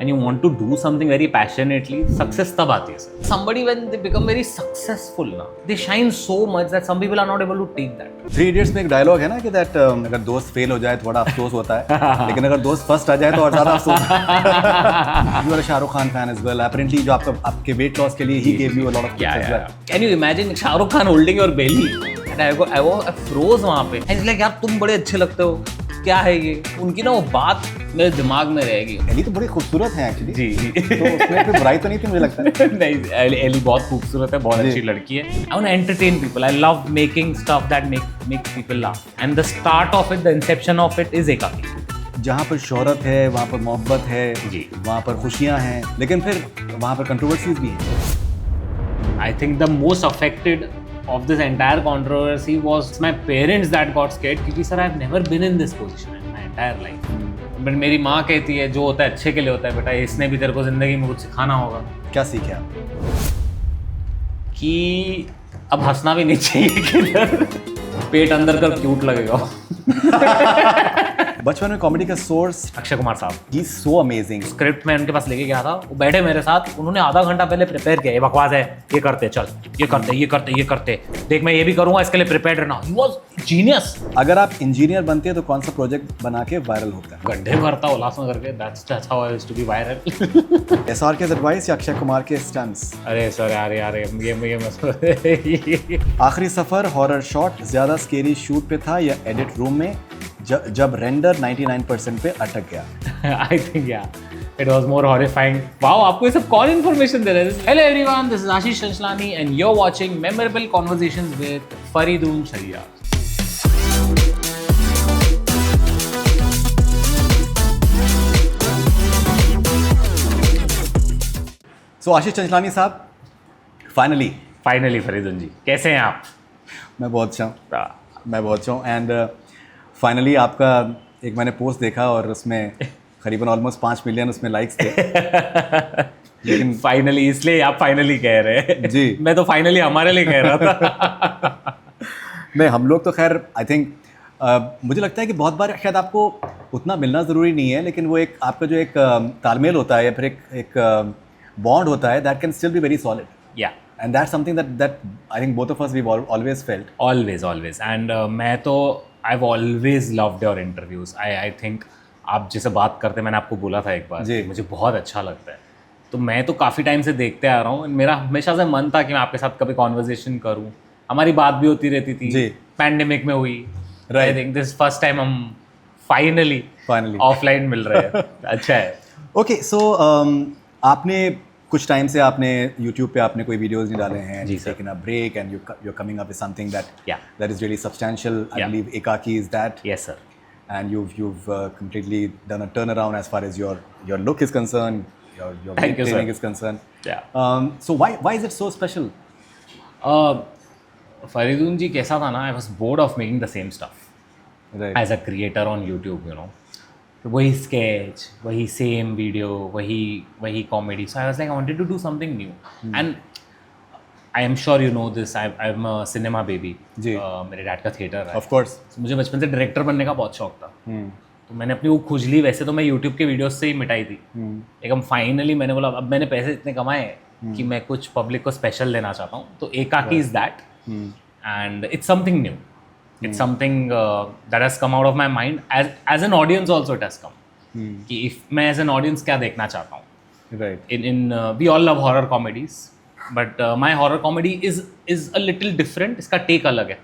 and you want to do something very passionately, success तब आती है sir. Somebody when they become very successful ना, they shine so much that some people are not able to take that. Three idiots में एक dialogue है ना कि that अगर दोस्त फेल हो जाए तो बड़ा अफसोस होता है लेकिन अगर दोस्त फर्स्ट आ जाए तो और ज्यादा अफसोस you are Shahrukh Khan fan as well apparently जो आपके वेट लॉस के लिए ही gave you a lot of Can you imagine Shahrukh Khan holding your belly? And I froze वहाँ पे. And it's like यार तुम बड़े अच्छे लगते हो. क्या है ये? उनकी ना वो बात मेरे दिमाग में रहेगी. एली तो बड़ी खूबसूरत है एक्चुअली. जी. तो उसमें कोई बुराई तो नहीं थी मुझे लगता है. नहीं, एली बहुत खूबसूरत है, बहुत अच्छी लड़की है. I want to entertain people. I love making stuff that makes people laugh. And the start of it, the inception of it is एकाकी. जहाँ पर शोहरत है, वहाँ पर मोहब्बत है, जी. वहाँ पर खुशियाँ हैं, लेकिन फिर वहाँ पर कंट्रोवर्सीज भी हैं. I think the most affected of this entire controversy was my parents that got scared क्योंकि sir I've never been in this position in my entire life. But मेरी माँ कहती है जो होता है अच्छे के लिए होता है बेटा, इसने भी तेरे को जिंदगी में कुछ सिखाना होगा. क्या सीखे आप? कि अब हंसना भी नहीं चाहिए कि पेट अंदर कर क्यूट लगेगा. बचपन में कॉमेडी का सोर्स अक्षय कुमार साहब, he is so amazing. Script में उनके पास लेके गया था, वो बैठे मेरे साथ, उन्होंने आधा घंटा पहले प्रिपेयर किया. ये बकवास है, ये करते चल, ये करते देख मैं ये भी करूंगा, इसके लिए प्रिपेयर रहना. He was genius. अगर आप इंजीनियर बनते हैं तो कौन सा प्रोजेक्ट बना के वायरल होता है? गड्ढे भरता उल्लासनगर के. That's how I used to be viral. SR के एडवाइस या अक्षय कुमार के स्टंट्स? अरे सर यार ये आखिरी सफर हॉरर शॉट ज्यादा स्केरी शूट पे था या एडिट रूम में जब रेंडर 99% पे अटक गया? I think yeah, it was more horrifying. Wow, आपको ये सब कौन information दे रहे हैं? Hello everyone, this is Ashish Chanchlani and you're watching Memorable Conversations with Faridoon Shahryar. So आशीष चंचलानी साहब, फाइनली फरीदून जी, कैसे हैं आप? मैं बहुत अच्छा हूँ एंड फाइनली आपका एक मैंने पोस्ट देखा और उसमें करीबन ऑलमोस्ट 5 मिलियन उसमें लाइक्स थे. लेकिन फाइनली इसलिए आप फाइनली कह रहे हैं जी. मैं तो फाइनली हमारे लिए कह रहा था. नहीं, हम लोग तो खैर आई थिंक मुझे लगता है कि बहुत बार शायद आपको उतना मिलना ज़रूरी नहीं है, लेकिन वो एक आपका जो एक तालमेल होता है या फिर एक बॉन्ड होता है, that can still be very solid. Yeah and that's something that I think both of us we always felt. Always and मैं तो I've always loved your interviews. I think आप जैसे बात करते, मैंने आपको बोला था एक बार, मुझे बहुत अच्छा लगता है. तो मैं तो काफ़ी टाइम से देखते आ रहा हूँ. मेरा हमेशा से मन था कि मैं आपके साथ कभी कॉन्वर्जेशन करूँ. हमारी बात भी होती रहती थी. पैंडेमिक में हुई. आई थिंक दिस फर्स्ट टाइम हम फाइनली ऑफलाइन मिल रहे हैं. अच्छा है. ओके, सो आपने कुछ टाइम से आपने YouTube पे आपने कोई वीडियोस नहीं डाले हैं. जी sir. Taking a break and you're coming up with something that is really substantial. I believe Ekaki is that. Yes sir. And you've completely done a turnaround as far as your look is concerned, your Thank you, training sir. is concerned. Yeah. So why is it so special? Faridoon ji कैसा था ना, I was bored of making the same stuff. Right. As a creator on YouTube, you know. वही sketch, वही same video, वही comedy. So I was like I wanted to do something new. And I am sure you know this, I am a cinema baby. जी. मेरे dad का theatre है. Of course. मुझे बचपन से डायरेक्टर बनने का बहुत शौक था. तो मैंने अपनी वो खुजली वैसे तो मैं यूट्यूब के वीडियोस से ही मिटाई थी. एकदम फाइनली मैंने बोला अब मैंने पैसे इतने कमाए कि मैं कुछ पब्लिक को स्पेशल देना चाहता हूँ. तो एकाकी is that and it's something new. It's something that has come out of my mind. As an audience also it has come. कि if मैं as an audience क्या देखना चाहता हूँ. Right. We all love horror comedies, but my horror comedy is a little different. इसका take अलग है.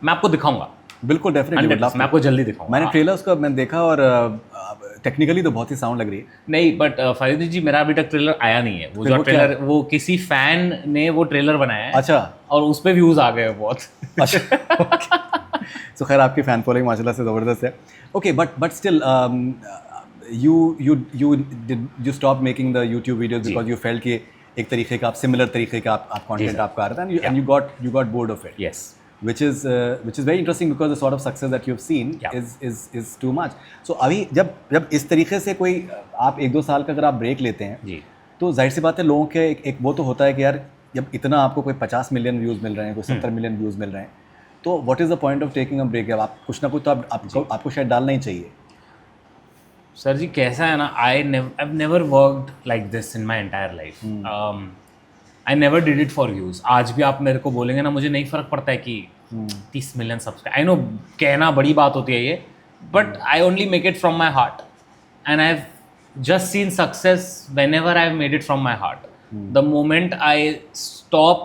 मैं आपको दिखाऊंगा. बिल्कुल डेफिनेटली. मैं आपको जल्दी दिखाऊंगा. मैंने ट्रेलर उसका मैंने देखा और टेक्निकली तो बहुत ही साउंड लग रही है. नहीं, बट फरीद जी मेरा अभी तक ट्रेलर आया नहीं है. वो जो ट्रेलर वो किसी फैन ने वो ट्रेलर बनाया है. अच्छा. और उस पर व्यूज आ गए बहुत. अच्छा. सो खैर आपकी फैन फॉलोइंग माशाल्लाह से ज़बरदस्त है. Okay, but still you stopped making the YouTube videos because you felt कि एक तरीके का आप सिमिलर तरीके का आप कंटेंट आपका आ रहा था and you got bored of it. Yes. Which is very interesting because the sort of success that you've seen is too much. So अभी जब इस तरीके से कोई आप 1-2 साल का अगर आप ब्रेक लेते हैं जी, तो जाहिर सी बात है लोगों के एक वो तो होता है कि यार जब इतना आपको कोई 50 मिलियन व्यूज़ मिल रहे हैं, कोई 70 मिलियन व्यूज़ मिल रहे हैं, तो what is the point of taking a break? अब आप कुछ ना कुछ तो आपको शायद डालना ही चाहिए. सर जी कैसा है ना, I never worked like this in my entire life. I never did it for views. आज भी आप मेरे को बोलेंगे ना, मुझे नहीं फर्क पड़ता है कि 30 मिलियन सब्सक्राइब. आई नो कहना बड़ी बात होती है ये, but I only make it from my heart and I have just seen success whenever I've made it from my heart. The moment I stop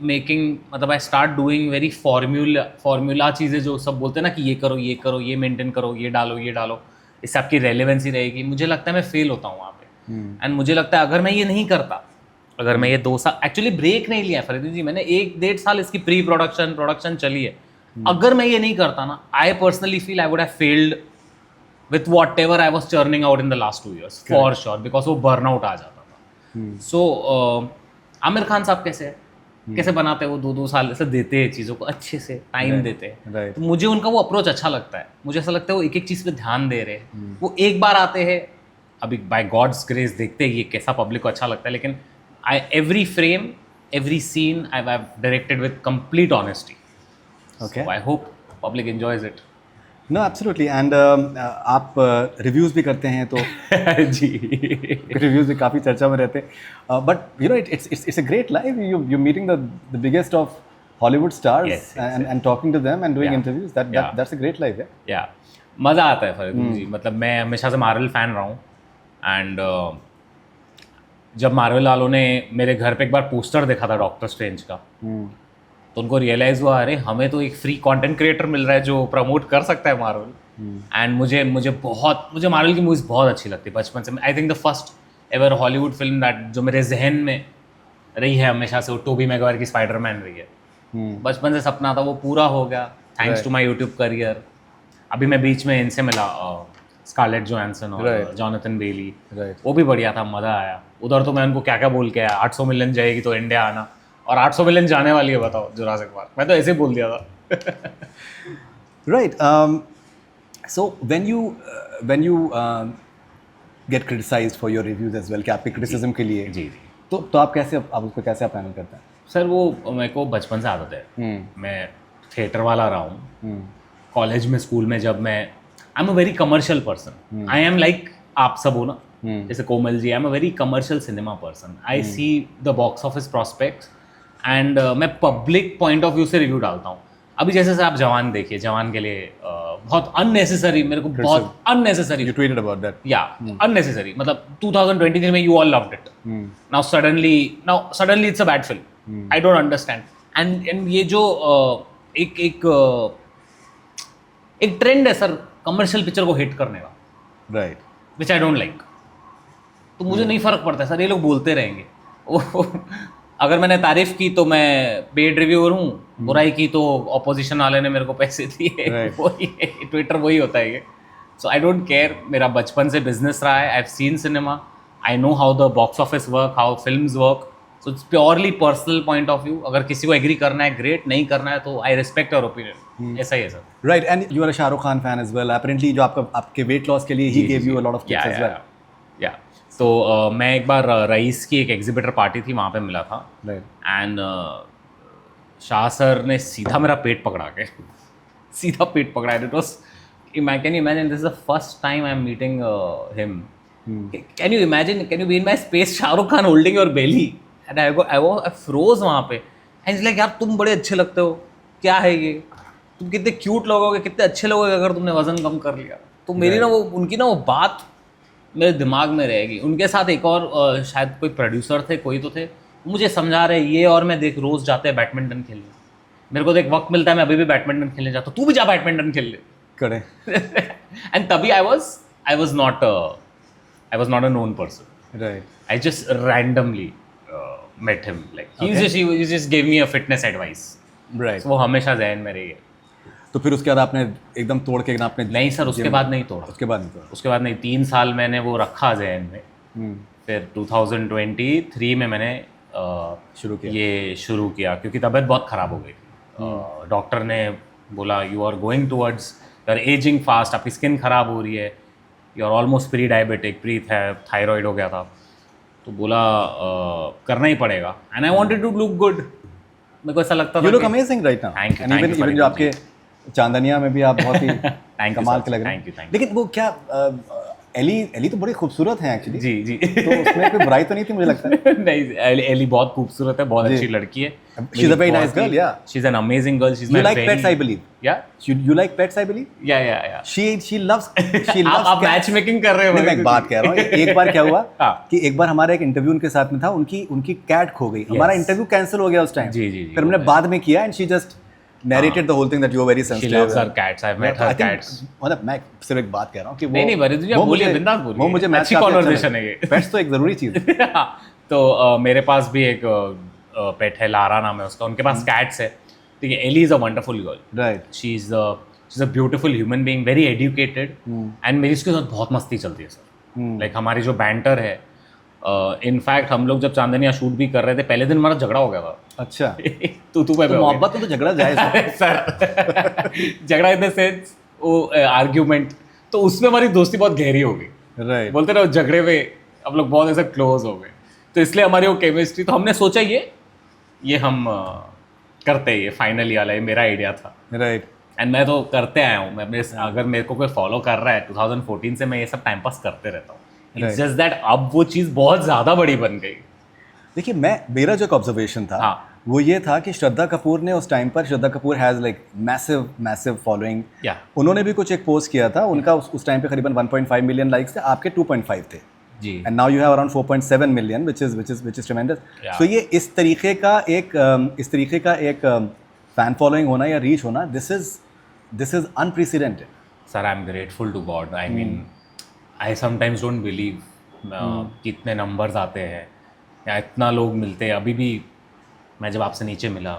making, मतलब I start doing very formula चीज़ें जो सब बोलते हैं ना कि ये करो, ये मेंटेन करो, ये डालो, इससे आपकी रेलेवेंसी रहेगी. मुझे लगता है मैं फेल होता हूँ वहाँ पे. एंड मुझे लगता है अगर मैं ये नहीं करता, अगर मैं ये 2 साल एक्चुअली ब्रेक नहीं लिया फरीदी जी, मैंने 1-1.5 साल इसकी प्रोडक्शन चली है. अगर मैं ये नहीं करता ना, I personally feel I would have failed with whatever I was churning out in the last 2 years, for sure, because वो burnout आ जाता था. So आमिर खान साहब कैसे बनाते हैं, वो 2-2 साल से देते हैं चीज़ों को अच्छे से, टाइम देते हैं. तो मुझे उनका वो अप्रोच अच्छा लगता है. मुझे ऐसा लगता है वो एक चीज़ पे ध्यान दे रहे हैं. वो एक बार आते हैं, अभी बाय गॉड्स ग्रेस देखते हैं ये कैसा पब्लिक को अच्छा लगता है, लेकिन every frame, every scene I have directed with complete honesty. So I hope public enjoys it. No absolutely. एंड आप रिव्यूज़ भी करते हैं तो जी रिव्यूज़ भी काफ़ी चर्चा में रहते हैं. But you know it's a great life. You meeting the biggest of Hollywood stars and talking to them and doing interviews. That's a great life. या मज़ा आता है फरीद जी. मतलब मैं हमेशा से मार्वल फ़ैन रहा हूँ. एंड जब मार्वल वालों ने मेरे घर पे एक बार पोस्टर देखा था डॉक्टर स्ट्रेंज का, तो उनको रियलाइज़ हुआ अरे हमें तो एक फ्री कंटेंट क्रिएटर मिल रहा है जो प्रमोट कर सकता है मार्वल. एंड मुझे मार्वल की मूवीज़ बहुत अच्छी लगती है बचपन से. I think the first ever Hollywood film that जो मेरे जहन में रही है हमेशा से, वो टोबी मैगवायर की स्पाइडरमैन रही है. बचपन से सपना था, वो पूरा हो गया thanks to my YouTube career. अभी मैं बीच में इनसे मिला, स्कारलेट जोहानसन और जॉनथन बेली. वो भी बढ़िया था, मज़ा आया. उधर तो मैं उनको क्या क्या बोल के आया, 800 मिलियन जाएगी तो इंडिया आना, और 800 मिलियन जाने वाली है, बताओ जुरासिक पार्क. मैं तो ऐसे बोल दिया था. Right. So when you get criticised for your reviews as well, कि आपके क्रिटिसिज्म के लिए जी तो आप उसको कैसे आप हैंडल करते हैं? सर वो मेरे को बचपन से आदत है. मैं थिएटर वाला रहा हूँ. कॉलेज में, स्कूल में, जब मैं I am a very commercial person. I am like आप सब हो ना, जैसे Komal ji. I am a very commercial cinema person. I see the box office prospects and मैं पब्लिक पॉइंट ऑफ व्यू से रिव्यू डालता हूँ. अभी जैसे आप जवान देखिए, जवान के लिए बहुत अननेसेसरी, मेरे को बहुत unnecessary. You tweeted about that. Yeah, unnecessary. मतलब 2023 में you all loved it. Now suddenly it's a bad film. I don't understand. And ये जो एक ट्रेंड है सर कमर्शियल पिक्चर को हिट करने का, right, which I don't like. तो मुझे नहीं फर्क पड़ता सर, ये लोग बोलते रहेंगे. अगर मैंने तारीफ की तो मैं पेड रिव्यूअर हूँ, बुराई की तो ऑपोजिशन वाले ने मेरे को पैसे दिए. वही ट्विटर वही होता है ये. सो आई डोंट केयर. मेरा बचपन से बिजनेस रहा है. I have seen cinema. I know how the box office work, how films work. So it's purely personal point of view. अगर किसी को एग्री करना है ग्रेट, नहीं करना है तो आई रिस्पेक्ट योर ओपिनियन. ऐसा ही है sir. Right. And you are a Shahrukh Khan fan as well. Apparently जो आपके वेट लॉस के लिए ही gave you a lot of tips as well. या तो मैं एक बार रईस की एक एग्जिबिटर पार्टी थी, वहाँ पे मिला था. एंड शाह सर ने सीधा मेरा पेट पकड़ा. It was, can you imagine, this is the first time I am meeting him. Can you imagine, can you be in my space, Shahrukh Khan holding your belly. And I froze वहाँ पे. And like यार तुम बड़े अच्छे लगते हो, क्या है ये, तुम कितने क्यूट लगोगे, कितने अच्छे लगोगे अगर तुमने वजन कम कर लिया. तो मेरी ना वो उनकी ना वो बात मेरे दिमाग में रहेगी. उनके साथ एक और शायद कोई प्रोड्यूसर थे, कोई तो थे, मुझे समझा रहे ये, और मैं देख रोज़ जाते हैं बैडमिंटन खेलने. मेरे को तो एक वक्त मिलता है, मैं अभी भी बैडमिंटन खेलने जाता हूँ. तू भी जा बैडमिंटन खेल ले. करे. एंड तभी I was not a known person. Right. I just randomly met him, like he just gave me a fitness advice. Right. So वो हमेशा ज़हन में रही है. तो फिर उसके बाद आपने एकदम तोड़ के आपने? नहीं सर, उसके बाद नहीं तोड़ा. उसके बाद नहीं. 3 साल मैंने वो रखा ज़हन में. फिर 2023 में मैंने शुरू किया क्योंकि तबीयत बहुत ख़राब हो गई. डॉक्टर ने बोला you are going towards, you are ageing fast, आपकी स्किन ख़राब हो रही है, you are almost pre diabetic, thyroid हो गया था. तो बोला करना ही पड़ेगा. And I wanted to look good. मेरे को ऐसा लगता था you look amazing right now. Thank you. Even जो आपके चांदनिया में भी आप बहुत ही कमाल के लग रहे हैं. लेकिन वो क्या एली तो बड़ी खूबसूरत है एक्चुअली, जी जी तो उसमें कोई बुराई तो नहीं थी मुझे लगता है। नहीं, एली बहुत खूबसूरत है, बहुत अच्छी लड़की है। She's a very nice girl, yeah. She's an amazing girl. She's You my like very... pets, I believe. Yeah? You like pets, I believe. Yeah. She loves आप मैच मेकिंग कर रहे हो? नहीं, मैं एक बात कह रहा हूँ, एक बार क्या हुआ हाँ। कि एक बार हमारा एक इंटरव्यू उनके साथ में था, उनकी कैट खो गई, हमारा इंटरव्यू कैंसिल हो गया उस टाइम। जी फिर हमने बाद में किया, and she just narrated the whole thing that you were very sensitive. She loves her cats. I've met her cats. मतलब मैं सिर्फ एक बात कह रहा हूँ कि वो नहीं भरत जी, आप बोलिए, बिंदास बोलिए, वो मुझे अच्छी कॉन्वर्सेशन है ये। पेट्स तो एक जरूरी चीज है। तो मेरे पास भी एक पेट है, लारा नाम है उसका, उनके पास कैट्स है। ठीक है, Ellie is a wonderful girl, right, she is a beautiful human being, very educated, and मेरी उसके साथ बहुत मस्ती चलती है सर। लाइक हमारी जो बैंटर है, इनफैक्ट हम लोग जब चांदनिया शूट भी कर रहे थे, पहले दिन हमारा झगड़ा हो गया था। अच्छा। तू पे मोहब्बत में तो झगड़ा जाए सर। झगड़ा इन द सेंस वो आर्ग्यूमेंट, तो उसमें हमारी दोस्ती बहुत गहरी हो गई। राइट, बोलते ना झगड़े में हम लोग बहुत ऐसे क्लोज हो गए, तो इसलिए हमारी वो केमिस्ट्री, तो हमने सोचा ये हम करते हैं, ये फाइनली वाला, ये मेरा आइडिया था। राइट, एंड मैं तो करते आया हूँ, मैं अगर मेरे को कोई फॉलो कर रहा है 2014 से, मैं ये सब टाइम पास करते रहता हूँ। इट्स जस्ट दैट अब वो चीज़ बहुत ज़्यादा बड़ी बन गई। देखिए, मेरा जो एक ऑब्जर्वेशन था, हाँ, वो ये था कि श्रद्धा कपूर ने उस टाइम पर, Shraddha Kapoor has like massive following, उन्होंने भी कुछ एक पोस्ट किया था, उनका उस टाइम पे करीबन 1.5 मिलियन लाइक्स थे, आपके 2.5 थे जी, and now you have around 4.7 million, which is tremendous. So ये इस तरीके का एक फैन फॉलोइंग होना या रीच होना, this is unprecedented. Sir, I am grateful to God. I mean, I sometimes don't believe कितने नंबर्स आते हैं या इतना लोग मिलते हैं। अभी भी मैं जब आपसे नीचे मिला,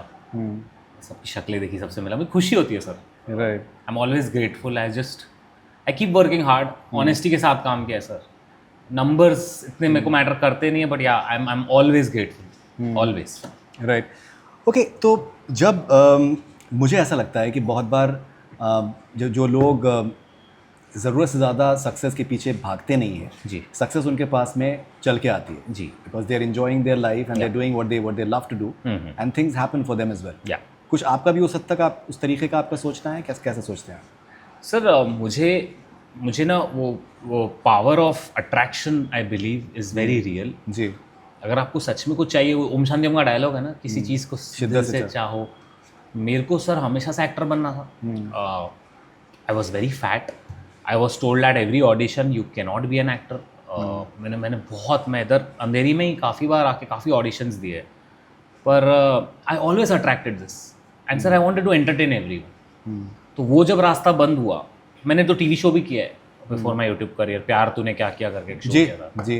सबकी शक्लें देखी, सबसे मिला, मुझे खुशी होती है sir. Right, I am always grateful. I keep working hard, honesty के साथ काम किया सर। नंबर्स इतने मेरे को मैटर करते नहीं है, बट या I am always grateful, always. Right, okay. तो जब मुझे ऐसा लगता है कि बहुत बार जो लोग ज़रूरत से ज़्यादा सक्सेस के पीछे भागते नहीं हैं जी, सक्सेस उनके पास में चल के आती है जी, because they are enjoying their life and they are doing what they love to do and things happen for them as well. कुछ आपका भी उस हद तक आप उस तरीके का आपका सोचना है, कैसे सोचते हैं सर? मुझे ना वो power of attraction I believe is very real जी। अगर आपको सच में कुछ चाहिए, वो ओम शांति ओम का डायलॉग है ना, किसी चीज़ को दिल से चाहो। मेरे को सर हमेशा से एक्टर बनना था। I was very fat, I was told at every audition you can not be an actor. मैं इधर अंधेरी में ही काफ़ी बार आके काफ़ी ऑडिशंस दिए, पर I always attracted this and sir I wanted to entertain everyone. तो वो जब रास्ता बंद हुआ, मैंने तो टीवी शो भी किया है बिफोर माय यूट्यूब करियर, प्यार तूने क्या किया करके एक शो किया था जी।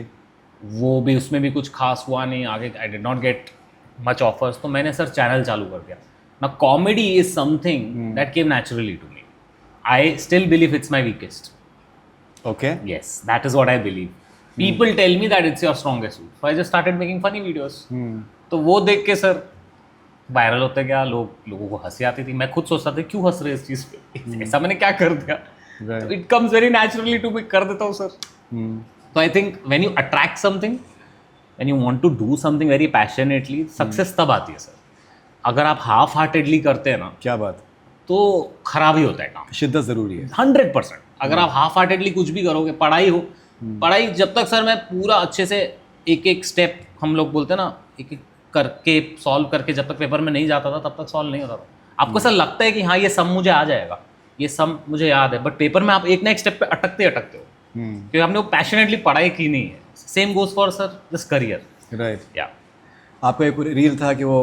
वो भी, उसमें भी कुछ खास हुआ नहीं आगे, I did not get much offers. तो मैंने सर चैनल चालू कर दिया ना। Comedy is something that came naturally to me. I still believe it's my weakest. Okay. Yes, that is what I believe. People tell me that it's your strongest suit. So I just started making funny videos. तो वो देख के sir viral होते गया, लोगों को हंसी आती थी। मैं खुद सोचता था क्यों हंस रहे इस चीज़ पे, ऐसा मैंने क्या कर दिया। तो it comes very naturally to me, कर देता हूँ सर। तो I think when you attract something, when you want to do something very passionately, success तब आती है सर। अगर आप हाफ हार्टेडली करते हैं ना, क्या बात, तो खराब ही होता है काम। शिद्दत ज़रूरी है 100%। अगर आप हाफ हार्टेडली कुछ भी करोगे, पढ़ाई जब तक सर मैं पूरा अच्छे से एक स्टेप, हम लोग बोलते हैं ना, एक करके सॉल्व करके जब तक पेपर में नहीं जाता था, तब तक सॉल्व नहीं होता था। आपको सर लगता है कि हाँ ये सम मुझे आ जाएगा, ये सम मुझे याद है, बट पेपर में आप एक ना एक स्टेप पे अटकते हो क्योंकि आपने वो पैशनेटली पढ़ाई की नहीं है। Same goes for sir this career. Right, या आपका एक रील था कि वो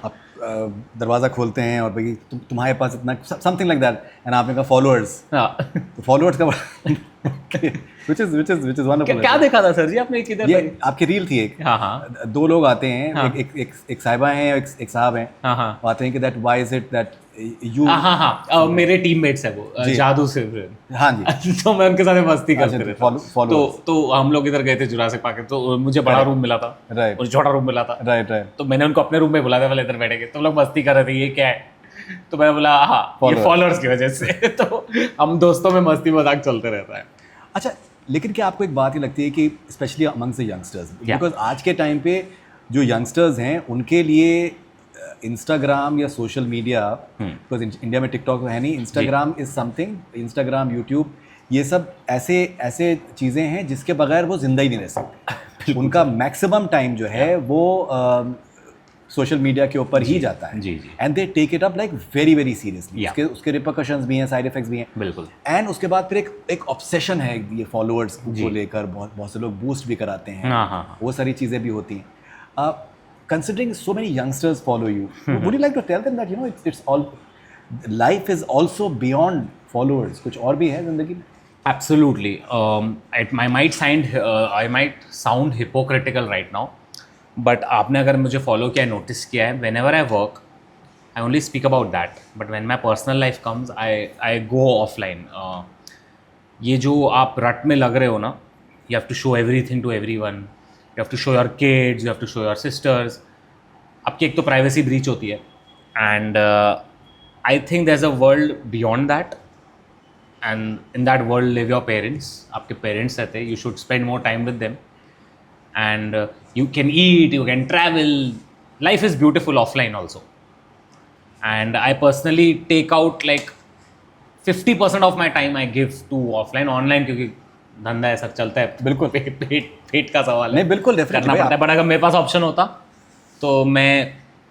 आप दरवाज़ा खोलते हैं और भाई तुम्हारे पास इतना समथिंग लाइक दैट, एंड आपने कहा फॉलोअर्स। तो फॉलोअर्स का which is wonderful। क्या देखा था सर जी आपने किधर? ये आपकी रील थी एक। हाँ। दो लोग आते हैं, हाँ। एक साहिबा हैं, एक साहब हैं। हाँ। आते हैं कि that why is it that you. हाँ, मेरे टीममेट्स हैं वो, जादू से। हाँ जी। तो मैं उनके साथ मस्ती करते रहता हूँ। तो हम लोग इधर गए थे जुरासिक पार्क, तो मुझे बड़ा रूम मिला था, राइट, और छोटा रूम मिला था, राइट। तो मैंने उनको अपने रूम में बुलाया, पहले इधर बैठे, तो लोग मस्ती कर रहे थे, ये क्या है? तो मैंने बोला हाँ, ये फॉलोअर्स की वजह से। तो हम दोस्तों में मस्ती मजाक चलते रहता है। अच्छा, लेकिन क्या आपको एक बात ही लगती है कि specially amongst the youngsters, because आज के टाइम पे जो यंगस्टर्स हैं उनके लिए इंस्टाग्राम या सोशल मीडिया, बिकॉज इंडिया में टिकटॉक है नहीं, Instagram is something, Instagram, YouTube, ये सब ऐसे ऐसे चीज़ें हैं जिसके बगैर वो जिंदा ही नहीं रह सकते। उनका मैक्सिमम टाइम जो है वो सोशल मीडिया के ऊपर ही जाता है। जी जी and they take it up like very very seriously. Yeah. उसके रिपरकशंस भी हैं, साइड इफेक्ट्स भी हैं। बिल्कुल। एंड उसके बाद फिर एक ऑब्सेशन है ये फॉलोअर्स को लेकर, बहुत से लोग बूस्ट भी कराते हैं। हाँ। वो सारी चीज़ें भी होती हैं। Considering so many youngsters follow you, would you like to tell them that it's all life is also beyond followers, कुछ और भी है जिंदगी में? Absolutely. I might sound hypocritical right now, but आपने अगर मुझे फॉलो किया, नोटिस किया है, whenever I work, I only speak about that. But when my personal life comes, I go offline. ये जो आप रट में लग रहे हो ना, you have to show everything to everyone. You have to show your kids, you have to show your sisters. आपकी एक तो प्राइवेसी ब्रीच होती है, and I think there's a world beyond that. And in that world live your parents. आपके parents रहते हैं, you should spend more time with them, and you can eat, you can travel. Life is beautiful offline also, and I personally take out like 50% of my time I give to offline. Online क्योंकि धंधा ऐसा चलता है, बिल्कुल। पेट का सवाल है, नहीं बिल्कुल डेफिनेटली करना पड़ता है। बट अगर मेरे पास ऑप्शन होता तो मैं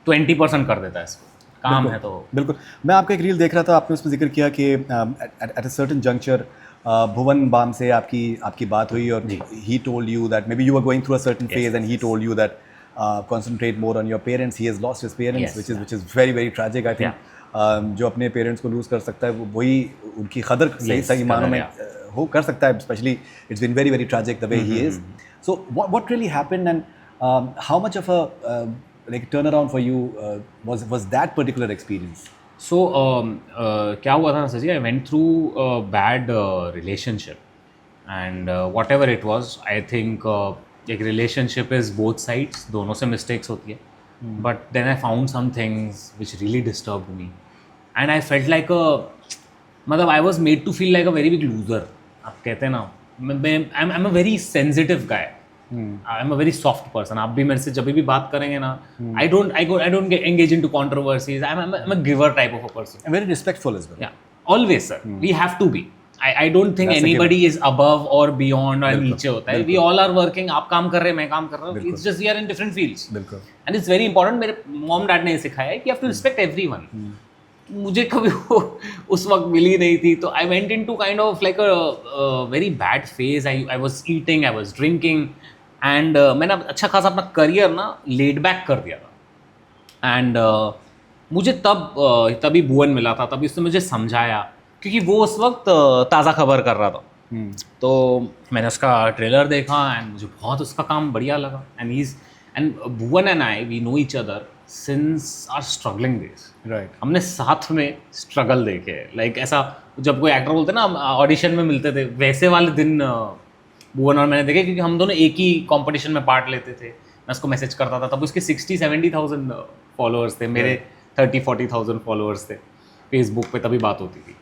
20% कर देता इसको, काम है तो। बिल्कुल। मैं आपका एक रील देख रहा था, आपने उसमें जिक्र किया कि at a certain juncture Bhuvan Bam से आपकी बात हुई और he told you that may be you are going through a certain phase and he told you that concentrate more on your parents. He has lost his parents, which is very very tragic. I think जो अपने parents को loose कर सकता है वही उनकी कदर सही मानों में हो कर सकता है. Especially it's been very very tragic the way he is. So what really happened, and how much of a like turnaround for you was that particular experience? So क्या हुआ था ना sir ji, I went through a bad relationship, and whatever it was, I think एक relationship is both sides, दोनों से mistakes होती है. But then I found some things which really disturb me, and I felt like मतलब I was made to feel like a very big loser. आप कहते हैं ना, I am a very sensitive guy, I am a very soft person. आप भी मेरे से जब भी बात करेंगे ना, I don't engage in to controversies. I am a giver type of a person, very respectful as well. Always sir, we have to be. I don't think anybody is above or beyond or नीचे होता है. We all are working. आप काम कर रहे हैं, मैं काम कर रहा हूँ. It's just we are in different fields. And it's very important. मेरे mom dad ने सिखाया है कि you have to respect everyone. मुझे कभी वो उस वक्त मिली नहीं थी, तो I went into kind of like a very bad phase. I was eating, I was drinking, and मैंने अच्छा खासा अपना करियर ना laid back कर दिया था. And मुझे तभी भुवन मिला था, तभी उसने मुझे समझाया, क्योंकि वो उस वक्त ताज़ा खबर कर रहा था. तो मैंने उसका ट्रेलर देखा एंड मुझे बहुत उसका काम बढ़िया लगा. And Bhuvan and I, we know each other since our struggling days. Right, हमने साथ में स्ट्रगल देखे. लाइक ऐसा जब कोई एक्टर बोलते ना, ऑडिशन में मिलते थे, वैसे वाले दिन भुवन और मैंने देखे, क्योंकि हम दोनों एक ही कॉम्पिटिशन में पार्ट लेते थे. मैं उसको मैसेज करता था, तब उसके 60-70,000 फॉलोअर्स थे, मेरे 30-40,000 फॉलोअर्स थे फेसबुक पे, तभी बात होती थी.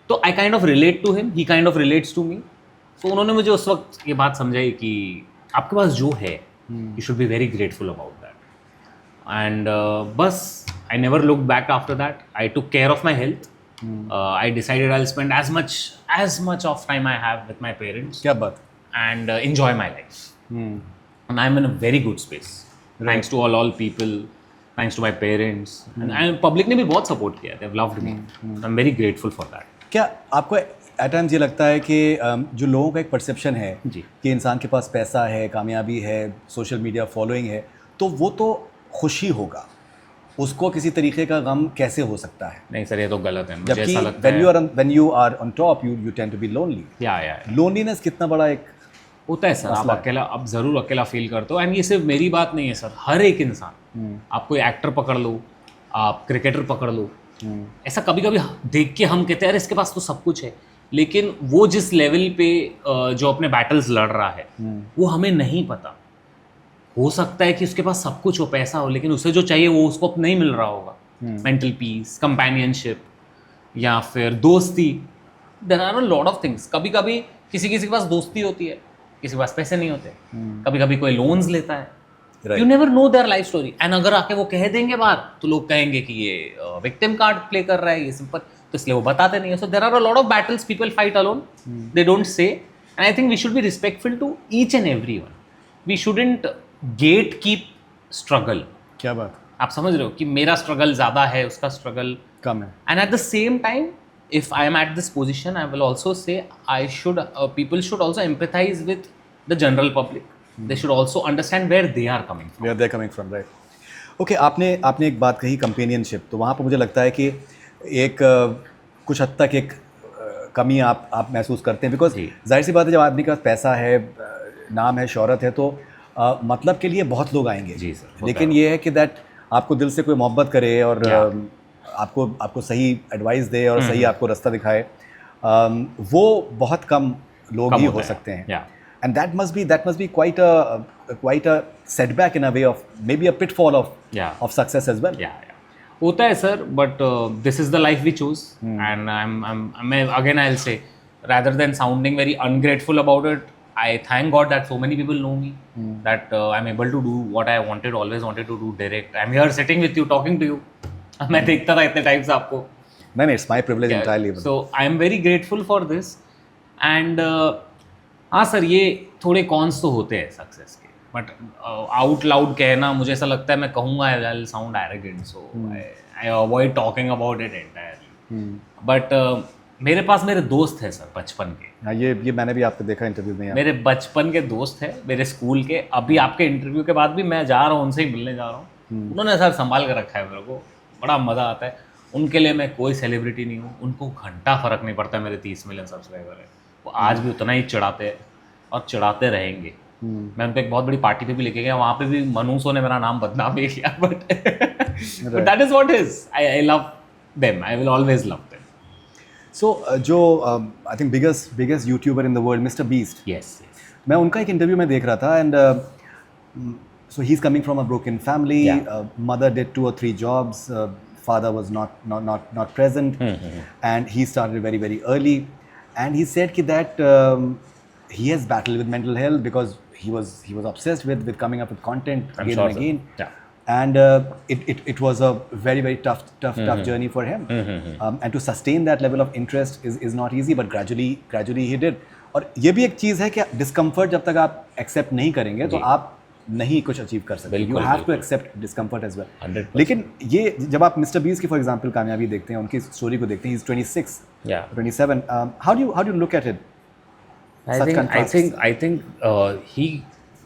तो I kind of relate to him, he kind of relates to me. तो उन्होंने मुझे उस वक्त ये बात समझाई कि आपके पास जो है, you should be very grateful about that. And बस I never look back after that. I took care of my health. I decided I will spend as much of time I have with my parents. क्या बात. And enjoy my life. And I'm in a very good space. Thanks to all people. Thanks to my parents. And public ने भी बहुत support किया. They've loved me. I'm very grateful for that. क्या आपको eight times ये लगता है कि जो लोगों का एक परसेप्शन है कि इंसान के पास पैसा है, कामयाबी है, सोशल मीडिया फॉलोइंग है, तो वो तो खुशी होगा, उसको किसी तरीके का गम कैसे हो सकता है? नहीं सर, ये तो गलत है. मुझे ऐसा लगता है when you are on top, you tend to be lonely. Loneliness कितना बड़ा एक होता है सर. आप अकेला, आप ज़रूर अकेला फील करते हो. एंड ये सिर्फ मेरी बात नहीं है सर, हर एक इंसान. आप कोई एक्टर पकड़ लो, आप क्रिकेटर पकड़ लो, ऐसा कभी कभी देख के हम कहते हैं, अरे इसके पास तो सब कुछ है, लेकिन वो जिस लेवल पे जो अपने बैटल्स लड़ रहा है, वो हमें नहीं पता. हो सकता है कि उसके पास सब कुछ हो, पैसा हो, लेकिन उसे जो चाहिए वो उसको नहीं मिल रहा होगा. मेंटल पीस, कंपेनियनशिप, या फिर दोस्ती. There are a lot of things. कभी कभी किसी के पास दोस्ती होती है, किसी के पास पैसे नहीं होते. कभी कभी कोई लोन्स लेता है. You never know their life story. And अगर आके वो कह देंगे बात, तो लोग कहेंगे कि ये विक्टिम कार्ड प्ले कर रहा है, ये सिंपल. तो इसलिए वो बताते नहीं है. So there are a lot of battles people fight alone. They don't say. And I think we should be respectful to each and everyone. We shouldn't gatekeep struggle. क्या बात, आप समझ रहे हो कि मेरा स्ट्रगल ज़्यादा है, उसका स्ट्रगल कम है. And at the same time, if I am at this position, I will also say people should also empathize with the general public. They should also understand where they are coming from. Where they're coming from, right? Okay, आपने एक बात कही companionship, तो वहाँ पर मुझे लगता है कि एक कुछ हद तक एक कमी आप महसूस करते हैं, बिकॉज जाहिर सी बात है जब आदमी के पास पैसा है, नाम है, शोहरत है, तो मतलब के लिए बहुत लोग आएंगे. जी सर. लेकिन ये है कि दैट आपको दिल से कोई मोहब्बत करे और आपको सही एडवाइस दे और सही आपको रास्ता दिखाए, वो बहुत कम लोग ही हो सकते हैं. And that must be quite a setback in a way of maybe a pitfall of success as well. Yeah. होता है sir, but this is the life we chose, and I'll say, rather than sounding very ungrateful about it, I thank God that so many people know me, that I'm able to do what I always wanted to do, direct. I'm here sitting with you, talking to you. मैं देखता था इतने time से आपको. नहीं, it's my privilege entirely. So I'm very grateful for this, and हाँ sir, ये थोड़े कॉन्स तो होते हैं सक्सेस के, बट आउट लाउड कहना, मुझे ऐसा लगता है मैं कहूँगा I will sound arrogant, so I avoid talking about it entirely. But मेरे पास मेरे दोस्त हैं सर बचपन के. हाँ, ये मैंने भी आपको देखा इंटरव्यू में. मेरे बचपन के दोस्त हैं, मेरे स्कूल के. अभी आपके इंटरव्यू के बाद भी मैं जा रहा हूँ, उनसे ही मिलने जा रहा हूँ. उन्होंने सर संभाल कर रखा है मेरे को, बड़ा मज़ा आता है. उनके लिए मैं कोई सेलिब्रिटी नहीं हूँ, उनको घंटा फ़र्क नहीं पड़ता मेरे 30 मिलियन सब्सक्राइबर है. वो आज भी उतना ही चिढ़ाते हैं और चिढ़ाते रहेंगे. मैं उनको एक बहुत बड़ी पार्टी पे भी लेके गया, वहाँ पे भी मनुष्यों ने मेरा नाम बदनाम भी किया, but that is what is. I love them, I will always love them. So जो I think biggest YouTuber in the world, Mister Beast, yes, मैं उनका एक इंटरव्यू में देख रहा था, and so he is coming from a broken family. Mother did 2 or 3 jobs, father was not present, and he started very early, and he said that he has battled with mental health because he was obsessed with coming up with content again and again. Yeah. And it was a very tough journey for him. And to sustain that level of interest is not easy, but gradually he did. और ये भी एक चीज़ है कि discomfort जब तक आप accept नहीं करेंगे तो आप नहीं कुछ अचीव कर सकते. You have to accept discomfort as well. लेकिन ये जब आप मिस्टर बीस्ट की फॉर एग्जांपल कामयाबी देखते हैं, उनकी स्टोरी को देखते हैं, he is 26, 27, how do look at it? I think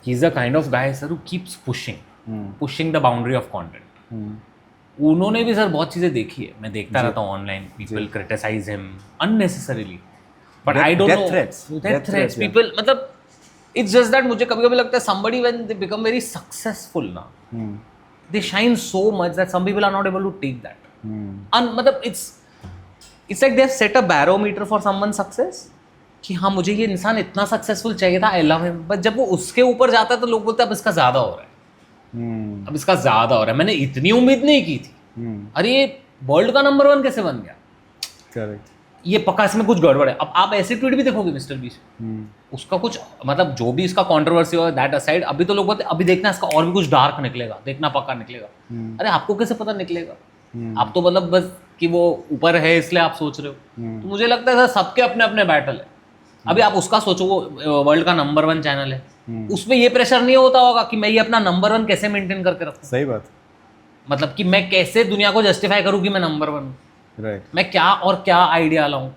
he's a kind of guy sir who keeps pushing the boundary of content. उन्होंने भी सर बहुत चीज़ें देखी है, मैं देखता रहता हूँ online. People criticize him unnecessarily, but I don't know. Death threats. People, मतलब it's just that मुझे कभी-कभी लगता है somebody when they become very successful ना, they shine so much that some people are not able to take that. मतलब it's like they have set a barometer for someone's success. कि हाँ मुझे ये इंसान इतना सक्सेसफुल चाहिए था, आई लव हिम, बट जब वो उसके ऊपर जाता है तो लोग बोलते हैं अब इसका ज़्यादा हो रहा है, अब इसका ज़्यादा हो रहा है, मैंने इतनी उम्मीद नहीं की थी. अरे ये वर्ल्ड का नंबर 1 कैसे बन गया? करेक्ट. ये पक्का इसमें कुछ गड़बड़ है. अब आप ऐसे ट्वीट भी देखोगे मिस्टर बीस्ट, उसका कुछ मतलब जो भी इसका कंट्रोवर्सी हो दैट असाइड, अभी तो लोग बोलते हैं अभी देखना इसका और भी कुछ डार्क निकलेगा, देखना पक्का निकलेगा. अरे आपको कैसे पता निकलेगा? आप तो मतलब बस कि वो ऊपर है इसलिए आप सोच रहे हो. तो मुझे लगता है सर सबके अपने अपने बैटल है. अभी आप उसका सोचो, वो वर्ल्ड का नंबर 1 चैनल है, उसमें ये प्रेशर नहीं होता होगा कि मैं ये अपना नंबर 1 कैसे मेंटेन करके रखूं. सही बात. मतलब कि मैं कैसे दुनिया को जस्टिफाई करूं कि मैं नंबर 1 हूं. राइट. मैं क्या आइडिया लाऊं,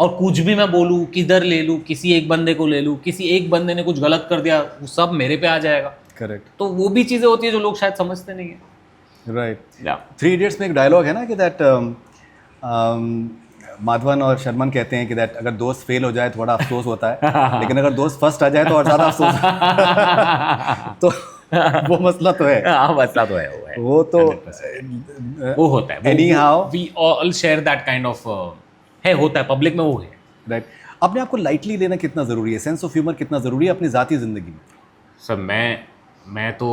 और कुछ भी मैं बोलूं, किधर ले लूं, किसी एक बंदे को ले लूं, किसी एक बंदे ने कुछ गलत कर दिया, वो सब मेरे पे आ जाएगा. करेक्ट. तो वो भी चीज़ें होती है जो लोग शायद समझते नहीं है. राइट. 3 Idiots में एक डायलॉग है ना कि दैट माधवन और शर्मन कहते हैं कि दैट अगर दोस्त फेल हो जाए तो बड़ा अफसोस होता है, लेकिन अगर दोस्त फर्स्ट आ जाए तो और ज़्यादा अफसोस. तो वो मसला तो है. हाँ मसला तो है, वो तो वो होता है. Anyhow, we all share that kind of है, होता है पब्लिक में, वो है. राइट. अपने आप को लाइटली लेना कितना ज़रूरी है, सेंस ऑफ ह्यूमर कितना ज़रूरी है अपनी ज़ाती ज़िंदगी में? सर मैं तो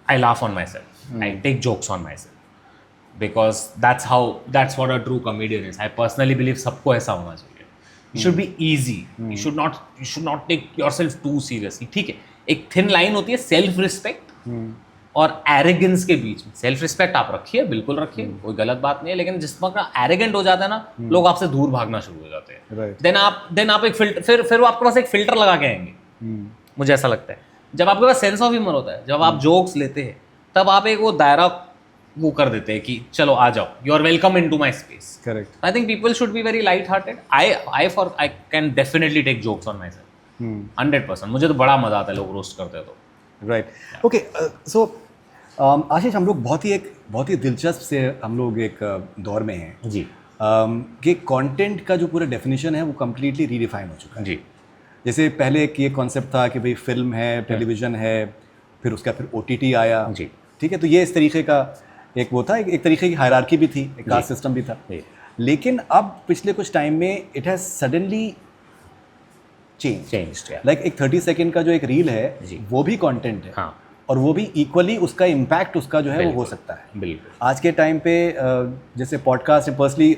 I laugh on myself, I take jokes on myself, because that's what a true comedian is. I personally believe सबको ऐसा होना चाहिए. You should be easy. You should not take yourself too seriously. ठीक है, एक thin line होती है self respect और एरोगेंस के बीच में। सेल्फ रिस्पेक्ट आप रखिए, बिल्कुल रखिए, कोई गलत बात नहीं है, लेकिन जिस वक्त एरोगेंट हो जाता है ना, लोग आपसे दूर भागना शुरू हो जाते हैं। राइट। देन आप एक फिल्टर, फिर वो आपके पास एक फिल्टर लगा के आएंगे। मुझे ऐसा लगता है जब आपके पास सेंस ऑफ ह्यूमर होता है, जब आप जोक्स लेते हैं, तब आप एक वो दायरा वो कर देते हैं कि चलो आ जाओ, you are welcome into my space. Correct. I think people should be very light hearted. I can definitely take jokes on myself 100%। मुझे तो बड़ा मजा आता है लोग रोस्ट करते हैं तो। राइट। ओके, सो आशीष, हम लोग बहुत ही दिलचस्प से हम लोग एक दौर में हैं जी कि कंटेंट का जो पूरा डेफिनेशन है वो कम्प्लीटली रीडिफाइन हो चुका है। जी। जैसे पहले एक ये कॉन्सेप्ट था कि भाई फिल्म है, टेलीविज़न है, फिर उसका फिर OTT आया। जी। ठीक है, तो ये इस तरीके का एक वो था, एक तरीके की हायरार्की भी थी, एक कास्ट सिस्टम भी था। लेकिन अब पिछले कुछ टाइम में it has suddenly changed. Like एक 30 सेकेंड का जो एक रील है वो भी कंटेंट है। हाँ। और वो भी इक्वली उसका इम्पैक्ट उसका जो है वो हो सकता है। बिल्कुल। आज के टाइम पे जैसे पॉडकास्ट पर्सनली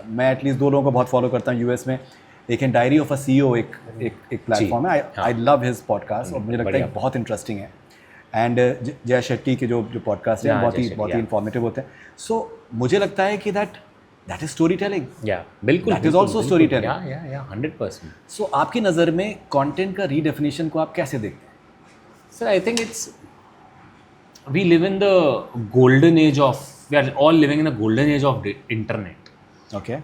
मैं एटलीस्ट 2 लोगों को बहुत फॉलो करता हूँ यूएस में। एक है डायरी ऑफ अ CEO, एक प्लेटफॉर्म है। आई लव हिज पॉडकास्ट और मुझे लगता है बहुत इंटरेस्टिंग है। एंड जय शेट्टी के जो पॉडकास्ट हैं बहुत ही इंफॉर्मेटिव होते हैं। सो मुझे लगता है कि दैट इज स्टोरी टेलिंग। या बिल्कुल, that is also story telling. या 100%। सो आपकी नज़र में कंटेंट का रीडेफिनेशन को आप कैसे देखते हैं? Sir I think it's we live in the golden age of, we are all living in a golden age of internet. Okay.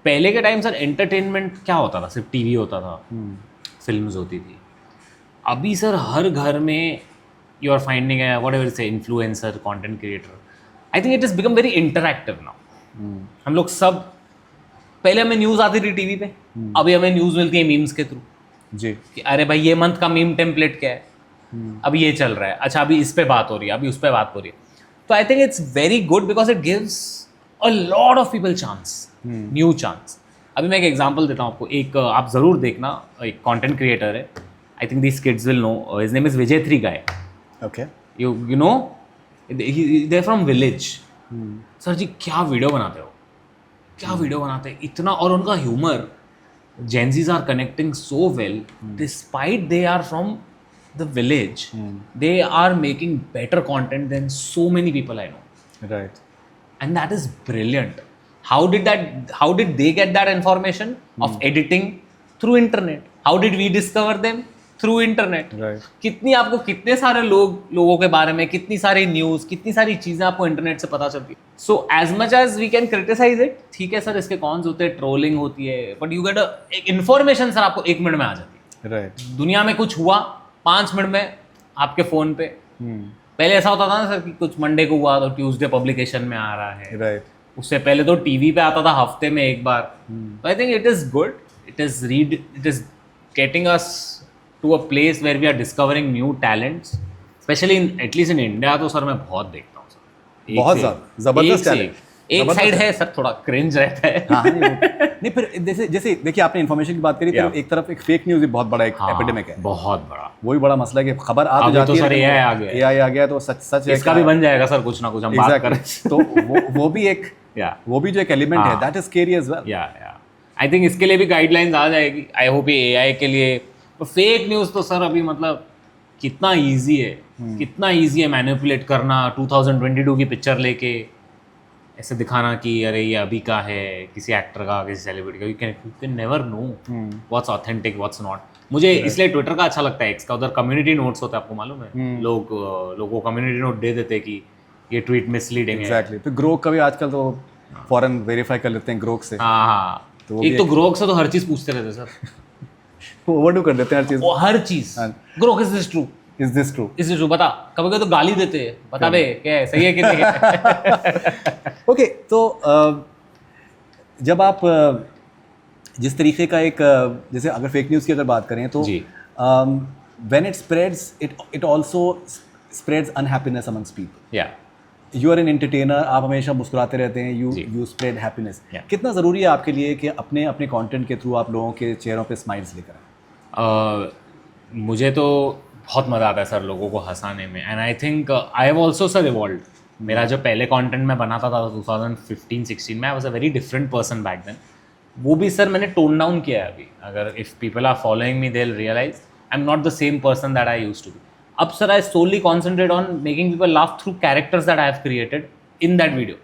पहले के टाइम सर एंटरटेनमेंट क्या होता था? सिर्फ टीवी होता था, फिल्म्स होती थी। अभी सर हर घर में यू आर फाइंडिंग है वॉट एवर से influencer, content creator. I think it is become very interactive now. हम लोग सब, पहले हमें न्यूज़ आती थी टीवी पे, अभी हमें न्यूज़ मिलती है मीम्स के थ्रू जी। कि अरे भाई ये मंथ का मीम टेम्पलेट क्या है, अभी ये चल रहा है, अच्छा अभी इस पे बात हो रही है, अभी उस पे बात हो रही है। तो I think it's very good because it gives a lot of people chance, new chance. अभी मैं एक एग्जांपल देता हूँ आपको, एक आप ज़रूर देखना, एक कंटेंट क्रिएटर है, I think this kids will know, his name is Vijay three guy. Okay. You know they from village. Sir ji क्या वीडियो बनाते हो, क्या वीडियो बनाते हैं इतना, और उनका humour, Gen Zs are connecting so well despite they are from the village. They are making better content than so many people I know. Right. And that is brilliant. How did they get that information of editing? Through internet. How did we discover them? Through internet. Right. कितने सारे लोगों के बारे में, कितनी सारी news, कितनी सारी चीज़ें आपको इंटरनेट से पता चलती है। So as much as we can criticize it, ठीक है सर, इसके कॉन्स होते हैं, ट्रोलिंग होती है, but you get एक इन्फॉर्मेशन सर आपको 1 मिनट में आ जाती है। Right. दुनिया में कुछ हुआ 5 मिनट में आपके फ़ोन पे। पहले ऐसा होता था ना सर कि कुछ मंडे को हुआ तो ट्यूसडे पब्लिकेशन में आ रहा है। Right. उससे पहले तो टीवी पे आता था हफ्ते में एक बार। तो I think it is good, it is getting us to a place where we are discovering new talents, specially at least in India. तो सर मैं बहुत देखता हूँ सर, बहुत ज़्यादा ज़बरदस्त टैलेंट। एक साइड है सर थोड़ा क्रिंज रहता है। हाँ, नहीं फिर जैसे देखिए आपने इन्फॉर्मेशन की बात करी, तो एक तरफ एक फेक न्यूज़ भी बहुत बड़ा एक एपिडेमिक है, बहुत बड़ा। वही बड़ा मसला है कि खबर आ तो जाती है, सर AI आ गया तो सच है, इसका भी बन जाएगा सर कुछ ना कुछ हम बात करें। तो वो भी एक वो भी जो एक एलिमेंट है, that is scary as well. या आई थिंक इसके लिए भी गाइडलाइंस आ जाएगी, आई होप ये AI के लिए। तो फेक न्यूज़ तो सर अभी मतलब कितना ईजी है मैनिपुलेट करना। 2022 की पिक्चर लेके ऐसे दिखाना कि अरे ये अभी का है, किसी एक्टर का, किसी सेलिब्रिटी का। You can never know what's authentic, what's not. मुझे इसलिए ट्विटर का अच्छा लगता है, एक्स का। उधर कम्युनिटी नोट्स होता है, आपको मालूम है, लोगों को कम्युनिटी नोट दे देते हैं कि ये ट्वीट मिसलीडिंग है। एग्जैक्टली। तो ग्रोक का भी आजकल तो फॉरन वेरीफाई कर लेते हैं ग्रोक से। हाँ, तो एक तो ग्रोक से तो हर चीज़ पूछते रहते सर, ओवरडू कर देते हैं हर चीज़। Grok is this true, is this true, बता। कभी कभी तो गाली देते हैं, बता बे क्या है, सही है कि नहीं है। ओके, तो जब आप जिस तरीके का एक जैसे अगर फेक न्यूज़ की अगर बात करें तो when it spreads, it also spreads unhappiness amongst people. या यू आर एन एंटरटेनर, आप हमेशा मुस्कुराते रहते हैं, यू स्प्रेड हैप्पीनेस। कितना ज़रूरी है आपके लिए कि अपने कंटेंट के थ्रू आप लोगों के चेहरों पे स्माइल्स लेकर आए? मुझे तो बहुत मज़ा आता है सर लोगों को हंसाने में। And I think I have also sir evolved. मेरा जो पहले कंटेंट मैं बनाता था 2015-16 में, I was a very different person back then. वो भी सर मैंने टोन डाउन किया है अभी। अगर if people are following me they will realise I am not the same person that I used to be. अब sir I solely concentrate on making people laugh through characters that I have created in that video.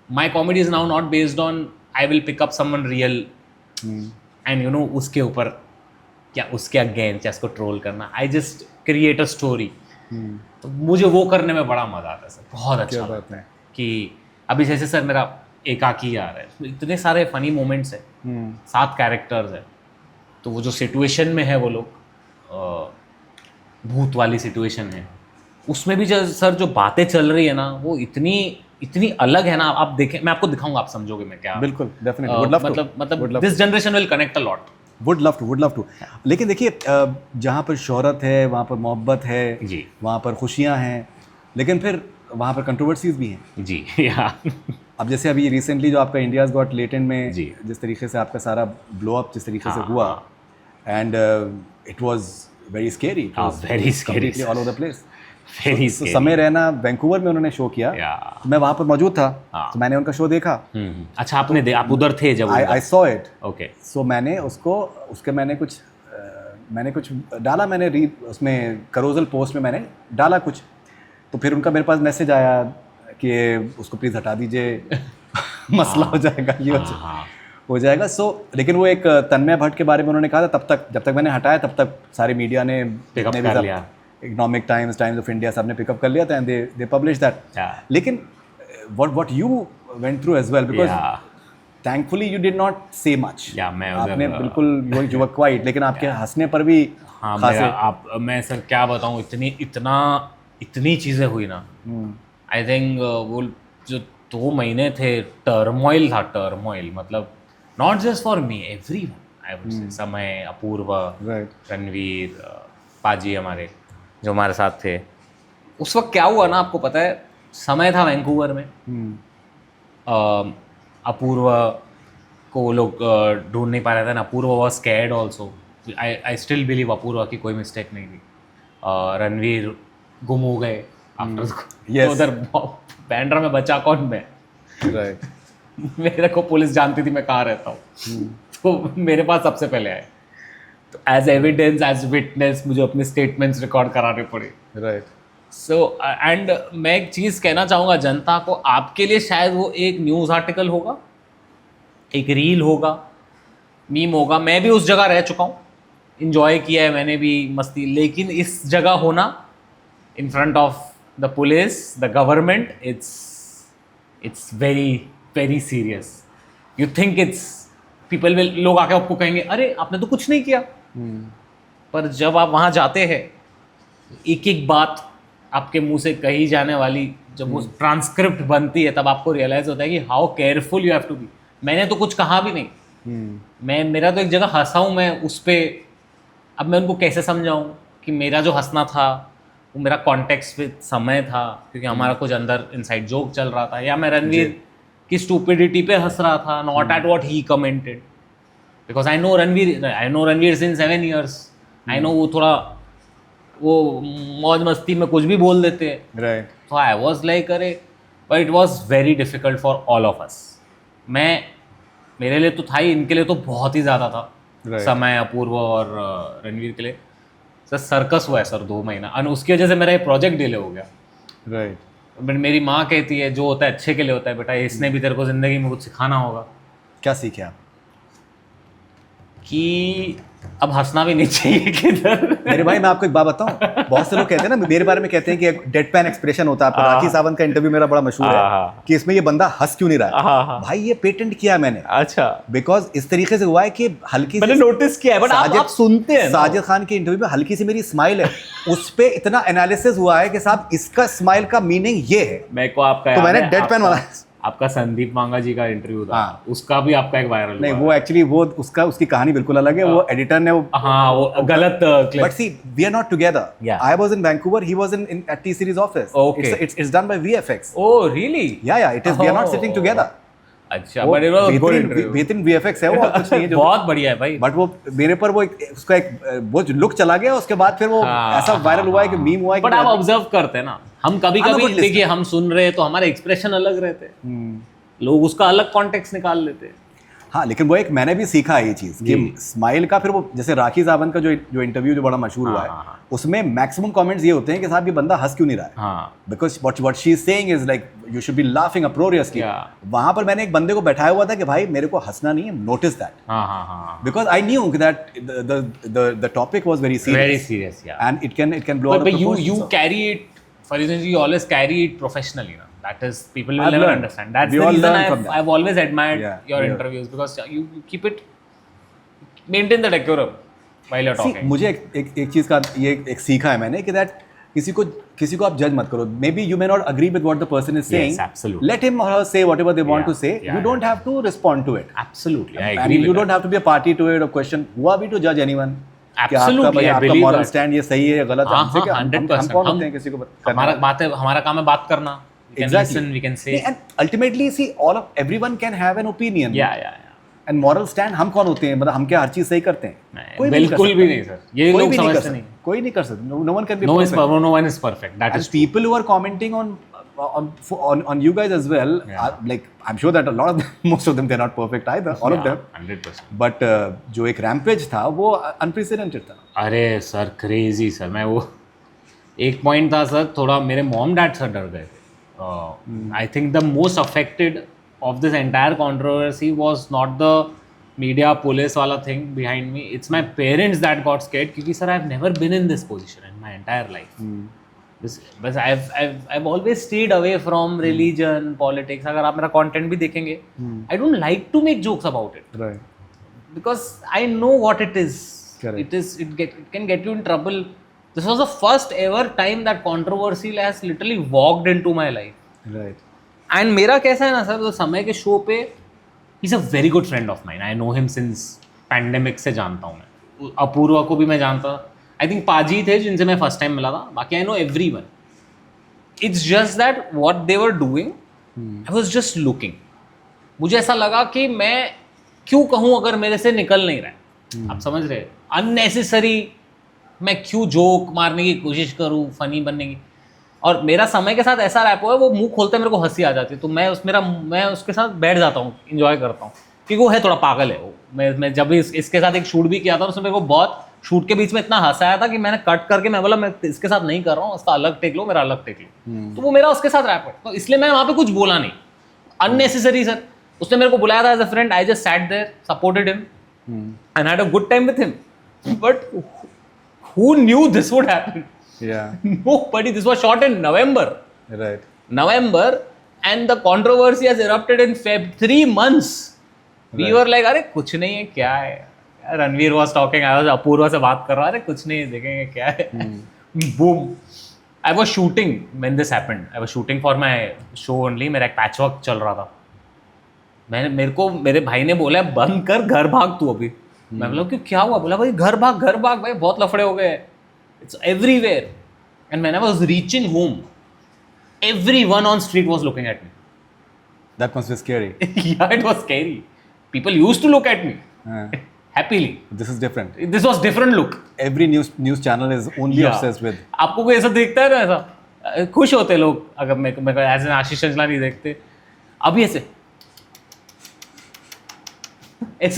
My comedy is now not based on I will pick up someone real and you know उसके ऊपर क्या उसके against या उसको troll करना. I just create a story. तो मुझे वो करने में बड़ा मजा आता है सर, बहुत अच्छा लगता है कि अभी जैसे सर मेरा एकाकी आ रहा है, इतने सारे फनी मोमेंट्स हैं, 7 कैरेक्टर्स है, तो वो जो सिचुएशन में है वो लोग भूत वाली सिचुएशन है, उसमें भी सर जो बातें चल रही है ना वो इतनी अलग है ना. आप देखें, मैं आपको दिखाऊंगा, आप समझोगे मैं क्या. बिल्कुल, डेफिनेटली वुड लव टू, मतलब this generation will connect a lot. Would love to. लेकिन देखिए जहाँ पर शोहरत है वहाँ पर मोहब्बत है जी, वहाँ पर खुशियाँ हैं, लेकिन फिर वहाँ पर कंट्रोवर्सीज भी हैं जी. या अब जैसे अभी रिसेंटली जो आपका इंडियाज़ गॉट लेटेंट में जी, जिस तरीके से आपका सारा ब्लो अप जिस तरीके से हुआ, and it was very scary, very scary all over the place. Very तो समय रहना वैंकूवर में उन्होंने शो किया, तो मैं वहाँ पर मौजूद था, तो मैंने उनका शो देखा. अच्छा, आपने आप उधर थे जब? I saw it. ओके. सो मैंने कुछ डाला, मैंने उसमें करोजल पोस्ट में मैंने डाला कुछ, तो फिर उनका मेरे पास मैसेज आया कि उसको प्लीज़ हटा दीजिए मसला हो जाएगा, ये हो जाएगा. सो लेकिन वो एक तन्मय भट्ट के बारे में उन्होंने कहा था, तब तक जब तक मैंने हटाया तब तक सारी मीडिया ने पिकअप कर लिया, इकोनॉमिक टाइम्स ऑफ इंडिया सब ने पिकअप कर लिया था, एंड दे पब्लिश दैट. लेकिन what you went through as well, because thankfully you did not say much. आपने बिल्कुल यू वर क्वाइट, लेकिन आपके हंसने पर भी मैं सर क्या बताऊँ, इतनी चीज़ें हुई ना. आई थिंक वो जो 2 महीने थे, टर्मोइल था, टर्मोइल मतलब not just for me, everyone I would say. समय, अपूर्वा, रणवीर, पाजी हमारे जो हमारे साथ थे. उस वक्त क्या हुआ ना, आपको पता है, समय था वैंकूवर में, अपूर्वा को वो लोग ढूंढ नहीं पा रहे थे ना. Apoorva was scared also. I still believe Apoorva की कोई मिस्टेक नहीं थी. रणवीर गुम हो गए आफ्टर. तो उधर बैंड्रा में बचा कौन मैं. राइट. मेरे को पुलिस जानती थी मैं कहाँ रहता हूँ, तो मेरे पास सबसे पहले आए. तो एज एविडेंस, एज विटनेस मुझे अपने स्टेटमेंट्स रिकॉर्ड कराने पड़े. राइट. सो एंड मैं एक चीज़ कहना चाहूँगा जनता को, आपके लिए शायद वो एक न्यूज़ आर्टिकल होगा, एक रील होगा, मीम होगा. मैं भी उस जगह रह चुका हूँ, इंजॉय किया है मैंने भी मस्ती, लेकिन इस जगह होना in front of the police, the government, it's very serious. You think people will, लोग आके आपको कहेंगे अरे आपने तो कुछ नहीं किया, पर जब आप वहाँ जाते हैं, एक बात आपके मुंह से कही जाने वाली जब वो ट्रांसक्रिप्ट बनती है, तब आपको रियलाइज होता है कि how careful you have to be. मैंने तो कुछ कहा भी नहीं, मेरा तो एक जगह हंसा हूँ मैं उस पर. अब मैं उनको कैसे समझाऊँ कि मेरा जो हंसना था वो मेरा कॉन्टेक्स्ट विद समय था, क्योंकि हमारा कुछ अंदर इनसाइड जोक चल रहा था, या मैं रणवीर की स्टूपिडिटी पे हंस रहा था, not at what he commented. Because I know Ranveer since 7 years. I know वो थोड़ा वो मौज मस्ती में कुछ भी बोल देते हैं. राइट. तो आई वॉज लाइक अरे, but it was very difficult for all of us. मेरे लिए तो था ही, इनके लिए तो बहुत ही ज़्यादा था. समय, अपूर्व और रणवीर के लिए सर सर्कस हुआ है सर 2 महीना, और उसकी वजह से मेरा ये प्रोजेक्ट डिले हो गया. राइट. मेरी माँ कहती है जो होता है अच्छे के लिए होता है बेटा, इसने भी तेरे को ज़िंदगी में कुछ सिखाना होगा. क्या सीखे आप? कि अब हंसना भी नहीं चाहिए किधर. मेरे भाई मैं आपको एक बात बताऊं, बहुत से लोग कहते हैं ना मेरे बारे में, कहते हैं कि एक डेड पैन एक्सप्रेशन होता है. राखी सावंत का इंटरव्यू मेरा बड़ा मशहूर है कि इसमें ये बंदा हंस क्यों नहीं रहा है. भाई ये पेटेंट किया मैंने. अच्छा. बिकॉज इस तरीके से हुआ है कि हल्की मैंने नोटिस किया है, बट आप सुनते हैं साजिद खान के इंटरव्यू में हल्की सी मेरी स्माइल है, उस पे इतना एनालिसिस हुआ है कि साहब इसका स्माइल का मीनिंग ये है. मेरे को आपका तो मैंने डेड पैन वाला आपका संदीप मांगा जी का इंटरव्यू था. उसका भी आपका एक वायरल नहीं, वो एक्चुअली वो उसकी कहानी बिल्कुल अलग है. वो एडिटर ने वो गलत clip. But see we are not together. I was in Vancouver, he was in at T-Series office. It's done by VFX. Oh really? Yeah it is, we are not sitting together. अच्छा, but it was good interview. बेहतरीन VFX है वो, कुछ नहीं है जो बहुत बढ़िया है भाई. बट वो मेरे पर वो उसका एक वो लुक चला गया, उसके बाद फिर वो ऐसा वायरल हुआ है कि मीम हुआ है. बट आप ऑब्जर्व करते हैं ना, हम कभी-कभी देखिए हम सुन रहे हैं तो हमारे एक्सप्रेशन अलग रहते हैं, लोग उसका अलग कॉन्टेक्स्ट निकाल लेते हैं. हाँ, लेकिन वो एक मैंने भी सीखा है ये चीज़ कि स्माइल का फिर वो जैसे राखी सावंत का जो इंटरव्यू जो बड़ा मशहूर हुआ है, उसमें मैक्सिमम कमेंट्स ये होते हैं कि साहब ये बंदा हंस क्यों नहीं रहा है, हाँ, because what she is saying is like you should be laughing uproariously. वहां पर मैंने एक बंदे को बैठाया हुआ था कि भाई मेरे को हंसना नहीं है, notice that, because I knew that the topic was very serious and it can blow out of but you proportions. carry it, for instance, you always carry it professionally, you know. That is, people will I've never learned. understand. That's We the all reason learn from that. I've always admired your Yeah. interviews, because you keep it, maintain the decorum while you're See, talking. मुझे एक चीज़ का ये एक सीखा है मैंने कि that किसी को आप जज मत करो। May B you may not agree with what the person is saying, absolutely. Let him or her say whatever they want to say, Yeah, you don't have to respond to it, Absolutely, I and agree you with don't have to be a party to it or question who are we to judge anyone. Absolutely, I आपका believe moral that. Stand ये सही है या गलत है, हाँ, हमसे क्या, हाँ, हम 100%. कौन होते हैं किसी को that. हमारा काम है बात करना. We can listen, we can say. And ultimately see everyone can have an opinion. Yeah. And moral stand हम कौन होते हैं, मतलब हम क्या हर चीज सही करते हैं? कोई बिल्कुल भी नहीं सर, ये लोग समझते नहीं, कोई नहीं कर सकता, no one can be no one is perfect, that is people who are commenting on you guys as well, like I'm sure that a lot of them, most of them, they're not perfect either, all of them 100%. but जो एक rampage था वो unprecedented था। अरे sir crazy sir, मैं वो एक point था सर, थोड़ा मेरे मॉम डैड सर डर गए थे। I think the most affected of this entire controversy was not the media police wala thing behind me, it's my parents that got scared, because sir I've never been in this position in my entire life. But I've always stayed away from religion, politics. अगर आप मेरा content भी देखेंगे, I don't like to make jokes about it, right, because I know what it is. Correct. It can get you in trouble. This was the first ever time that controversy has literally walked into my life. right. And मेरा कैसा है ना sir, तो समय के show पे he is a very good friend of mine, I know him since pandemic से जानता हूँ मैं, अपूर्वा को भी मैं जानता, आई थिंक पाजी थे जिनसे मैं फर्स्ट टाइम मिला था, बाकी I know every one. It's just that what they were doing, I was just looking, मुझे ऐसा लगा कि मैं क्यों कहूँ अगर मेरे से निकल नहीं रहा है, आप समझ रहे, अननेसेसरी मैं क्यों जोक मारने की कोशिश करूँ, फनी बनने की। और मेरा समय के साथ ऐसा रैप हुआ है, वो मुंह खोलते मेरे को हंसी आ जाती है, तो मैं उसके साथ बैठ जाता हूँ, इंजॉय करता हूँ, क्योंकि वो है थोड़ा पागल है वो। मैं जब भी इसके साथ एक शूट भी किया था, उसमें मेरे को बहुत शूट के बीच में इतना हंसाया था कि मैंने कट करके मैं बोला मैं इसके साथ नहीं कर रहा हूँ, उसका अलग टेक लो, मेरा अलग टेक लो, तो वो मेरा उसके साथ रैप है, तो इसलिए मैं वहाँ पे कुछ बोला नहीं अननेसेसरी सर। उसने मेरे को बुलाया था as a friend, I just sat there, supported him and had a good time with him, but who knew this would happen? Yeah. Nobody. This was shot in November. Right. November, and the controversy has erupted in Feb. 3 months. We were like, अरे कुछ नहीं है, क्या है? Ranveer was talking. I was Apoorva से बात कर रहा, अरे कुछ नहीं है, देखेंगे क्या है. Boom. I was shooting when this happened. I was shooting for my show only. मेरा एक पैचवर्क चल रहा था. मेरे भाई ने बोला बंद कर, घर भाग तू अभी. मैं बोला क्यों, क्या हुआ? बोला भाई घर भाग भाई, बहुत लफड़े हो गए. It's everywhere. And when I was reaching home, everyone on street was looking at me. That must be scary. Yeah, it was scary. People used to look at me happily. This is different. This was different look. Every news channel is only obsessed with. आपको कोई ऐसा देखता है ना, ऐसा खुश होते लोग अगर मैं एज एन आशीष चंचलानी देखते, अभी ऐसे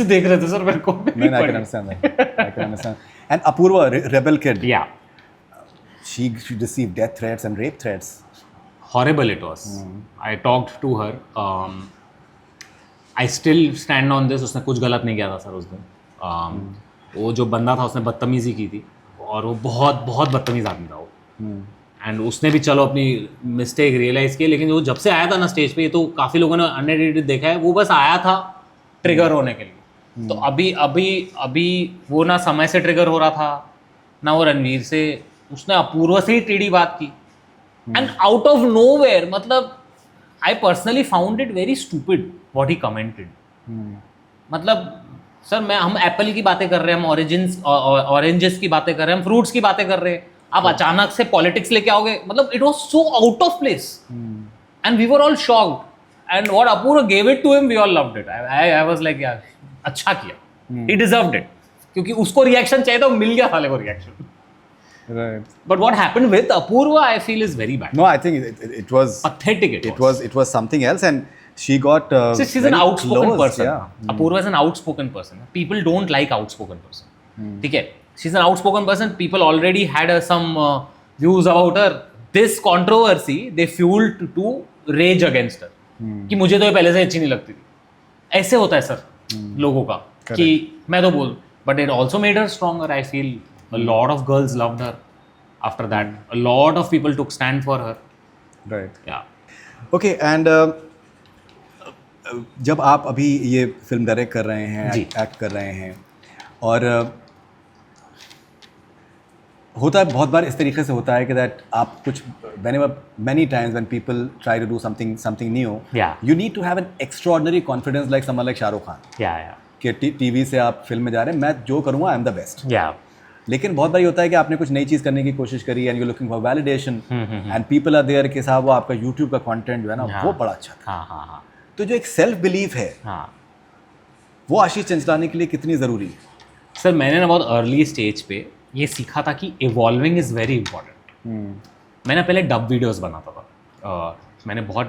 देख रहे थे सर मेरे को. I can understand that. I can understand. And Apurva, rebel kid. Yeah. She received death threats and rape threats. Horrible it was. I talked to her. I still stand on this. उसने कुछ गलत नहीं किया था sir उस दिन. वो जो बंदा था उसने बदतमीजी की थी, और वो बहुत बहुत बदतमीज आदमी था वो. एंड उसने भी चलो अपनी मिस्टेक रियलाइज़ की, लेकिन वो जब से आया था ना स्टेज पे, तो काफ़ी लोगों ने अनएडिटेड देखा है, वो बस आया था ट्रिगर होने के लिए. तो अभी वो ना समय से ट्रिगर हो रहा था, ना वो रणवीर से, उसने अपूर्व से ही टेढ़ी बात की. एंड आउट ऑफ नोवेयर, मतलब I personally found it very stupid what he commented. मतलब सर हम एप्पल की बातें कर रहे हैं, हम ऑरेंजेस की बातें कर रहे हैं, हम फ्रूट्स की बातें कर रहे हैं, आप अचानक से पॉलिटिक्स लेके आओगे. मतलब it was so out of place and we were all shocked. And what Apoorv gave it to him, we all loved it. I was like यार अच्छा किया, he deserved it, क्योंकि उसको रिएक्शन चाहिए था, मिल गया साले को reaction. Right. But what happened with Apurva, I feel, is very bad. No, I think it was pathetic. It was something else. And she got So she's an very outspoken close, person. yeah. Apurva is an outspoken person. People don't like outspoken person. ठीक है? She's an outspoken person. People already had some views about her. This controversy they fueled to rage against her. कि मुझे तो ये पहले से अच्छी नहीं लगती थी. ऐसे होता है सर लोगों का कि मैं तो बोल. But it also made her stronger. I feel a lot of girls loved her after that. A lot of people took stand for her. Right. Yeah. Okay, and जब आप अभी ये फिल्म डायरेक्ट कर रहे हैं, एक्ट कर रहे हैं, और होता है बहुत बार इस तरीके से होता है कि दैट आप कुछ whenever many times when people try to do something new, you need to have an extraordinary confidence like someone like Shahrukh Khan. कि टीवी से आप फिल्म में जा रहे हैं, मैं जो करूँगा आई एम द बेस्ट. लेकिन बहुत बार होता है कि आपने कुछ नई चीज़ करने की कोशिश करी and you looking for validation and people are there कि साहब वो आपका यूट्यूब का कंटेंट जो है ना वो बड़ा अच्छा था. तो जो एक सेल्फ बिलीफ है वो आशीष चंचलानी के लिए कितनी ज़रूरी है? सर मैंने ना बहुत अर्ली स्टेज पे ये सीखा था कि इवॉल्विंग इज़ वेरी इंपॉर्टेंट. मैंने पहले डब वीडियोस बनाता था. मैंने बहुत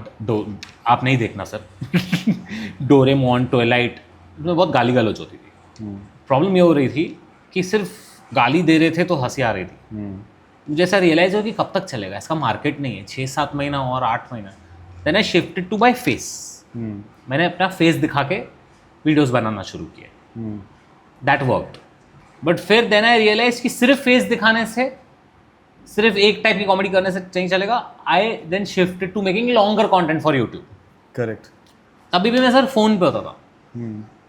आप नहीं देखना सर डोरेमोन, ट्विलाइट में बहुत गाली गलौज होती थी. प्रॉब्लम ये हो रही थी कि सिर्फ गाली दे रहे थे तो हंसी आ रही थी. मुझे ऐसा रियलाइज़ हो कि कब तक चलेगा, इसका मार्केट नहीं है. 6-7 महीना और 8 महीना. Then I shifted to my face. मैंने अपना फेस दिखा के वीडियोस बनाना शुरू किया. That worked. बट फिर देन आई रियलाइज कि सिर्फ फेस दिखाने से, सिर्फ एक टाइप की कॉमेडी करने से नहीं चलेगा. I then shifted to making longer content for YouTube. Correct. अभी भी मैं सर फ़ोन पे होता था.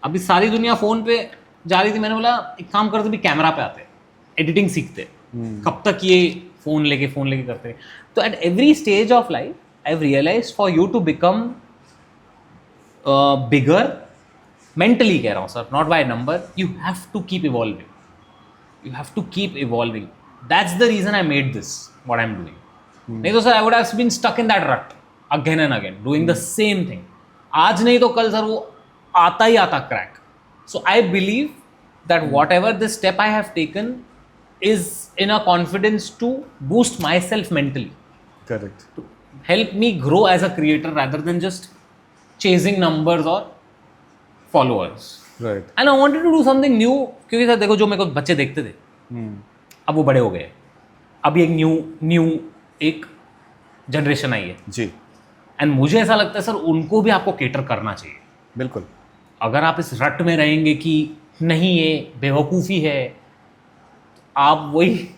अभी सारी दुनिया फ़ोन पे जा रही थी. मैंने बोला एक काम करते भी कैमरा पे आते, एडिटिंग सीखते. कब तक ये फ़ोन लेके करते. तो at every stage of life I have realised for you to become bigger, mentally कह रहा हूँ sir, not by number, you have to keep evolving. You have to keep evolving. That's the reason I made this, what I'm doing. नहीं तो sir I would have been stuck in that rut again and again, doing the same thing. आज नहीं तो कल sir वो आता ही आता crack. So I believe that whatever the step I have taken is in a confidence to boost myself mentally. Correct. To help me grow as a creator rather than just chasing numbers or followers. Right. And I wanted to do something new. क्योंकि sir देखो जो मेरे को बच्चे देखते थे अब वो बड़े हो गए. अभी एक न्यू एक जनरेशन आई है जी. एंड मुझे ऐसा लगता है सर उनको भी आपको केटर करना चाहिए. बिल्कुल. अगर आप इस रट में रहेंगे कि नहीं ये बेवकूफ़ी है, आप वही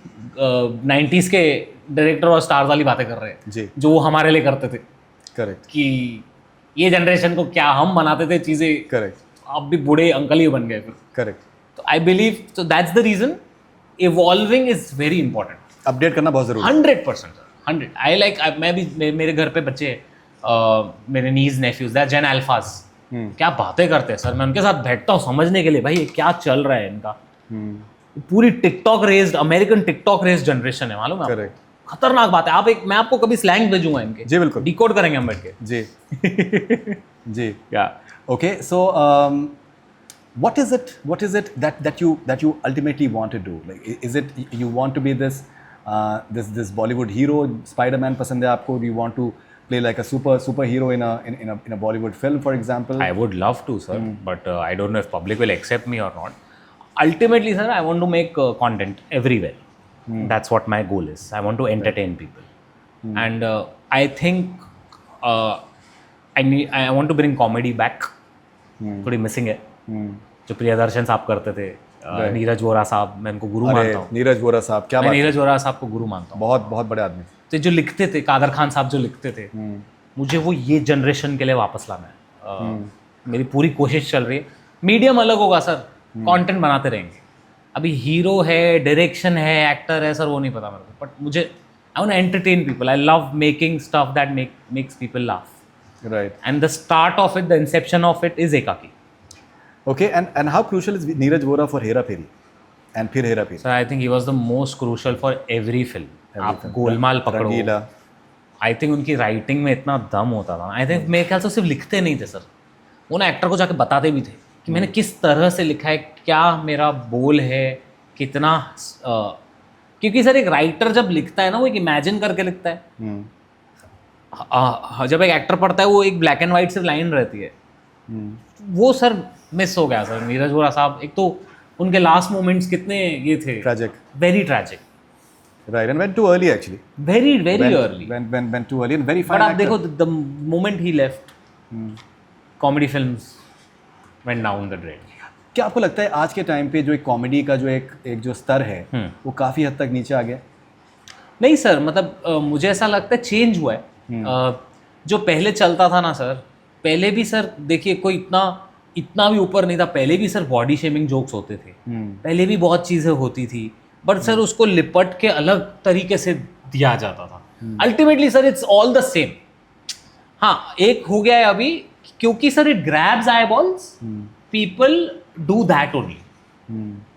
90s के डायरेक्टर और स्टार्स वाली बातें कर रहे हैं जी, जो वो हमारे लिए करते थे. करेक्ट. कि ये जनरेशन को क्या हम बनाते थे चीज़ें. करेक्ट. अब भी बूढ़े अंकल ही बन गए फिर. करेक्ट. तो I believe, so that's the reason evolving is very important. Update करना बहुत जरूरी है. 100% सर, 100. आई लाइक मैं भी मेरे घर पे बच्चे मेरे नीज नेफ्यूज दैट जेन अल्फाज क्या बातें करते हैं सर. मैं उनके साथ बैठता हूँ समझने के लिए भाई ये क्या चल रहा है इनका. पूरी TikTok raised, American TikTok raised generation है, मालूम है. करेक्ट. खतरनाक बात है. मैं आपको कभी स्लैंग भेजूंगा इनके. जी बिल्कुल. डिकोड करेंगे हम बैठ के. जी जी. या Okay, so what is it that you ultimately want to do? Like, is it you want to be this Bollywood hero? Spider-Man पसंद है आपको? Do you want to play like a superhero in a Bollywood film, for example? I would love to, sir, but I don't know if public will accept me or not. Ultimately, sir, I want to make content everywhere. That's what my goal is. I want to entertain people, and I think I want to bring comedy back. थोड़ी missing है. जो प्रियदर्शन साहब करते थे, नीरज वोरा साहब, मैं उनको गुरु मानता हूँ. नीरज वोरा साहब क्या बात है. नीरज वोरा साहब को गुरु मानता हूँ. बहुत बहुत बड़े आदमी. तो जो लिखते थे, कादर खान साहब जो लिखते थे, मुझे वो ये जनरेशन के लिए वापस लाना है. मेरी पूरी कोशिश चल रही है. मीडियम अलग होगा सर, कंटेंट बनाते रहेंगे. अभी हीरो है, डायरेक्शन है, एक्टर है सर, वो नहीं पता मेरे को. बट मुझे I want to entertain people. I love making stuff that makes people laugh. Right. And the start of it, the inception of it is Ekaki. Okay, and how crucial is Neeraj Vora for Hera Pheri and फिर Hera Pheri? Sir, I think he was the most crucial for every film. आप गोलमाल पकड़ो. रंगीला. I think उनकी writing में इतना दम होता था. I think मेरे ख्याल से सिर्फ लिखते नहीं थे सर, वो ना एक्टर को जाके बताते भी थे कि मैंने किस तरह से लिखा है, क्या मेरा बोल है, कितना. क्योंकि सर एक राइटर जब लिखता है ना वो एक इमेजिन करके लिखता है. जब एक एक्टर पढ़ता है वो एक ब्लैक एंड वाइट से लाइन रहती है, वो सर मिस हो गया सर नीरज वोरा साहब। एक तो उनके लास्ट मोमेंट्स कितने ये थे, tragic, very tragic, right, and went too early actually, very very early, went too early and very but fine. आप देखो the moment he left, comedy films went down the drain. क्या आपको लगता है आज के टाइम पे जो एक कॉमेडी का जो एक जो स्तर है वो काफ़ी हद तक नीचे आ गया? नहीं सर, मतलब मुझे ऐसा लगता है चेंज हुआ है। जो पहले चलता था ना सर, पहले भी सर देखिए कोई इतना भी ऊपर नहीं था, पहले भी सर बॉडी शेमिंग जोक्स होते थे, पहले भी बहुत चीज़ें होती थी, बट सर उसको लिपट के अलग तरीके से दिया जाता था। Ultimately sir it's all the same. हाँ, एक हो गया है अभी, क्योंकि sir it grabs I balls, people do that only,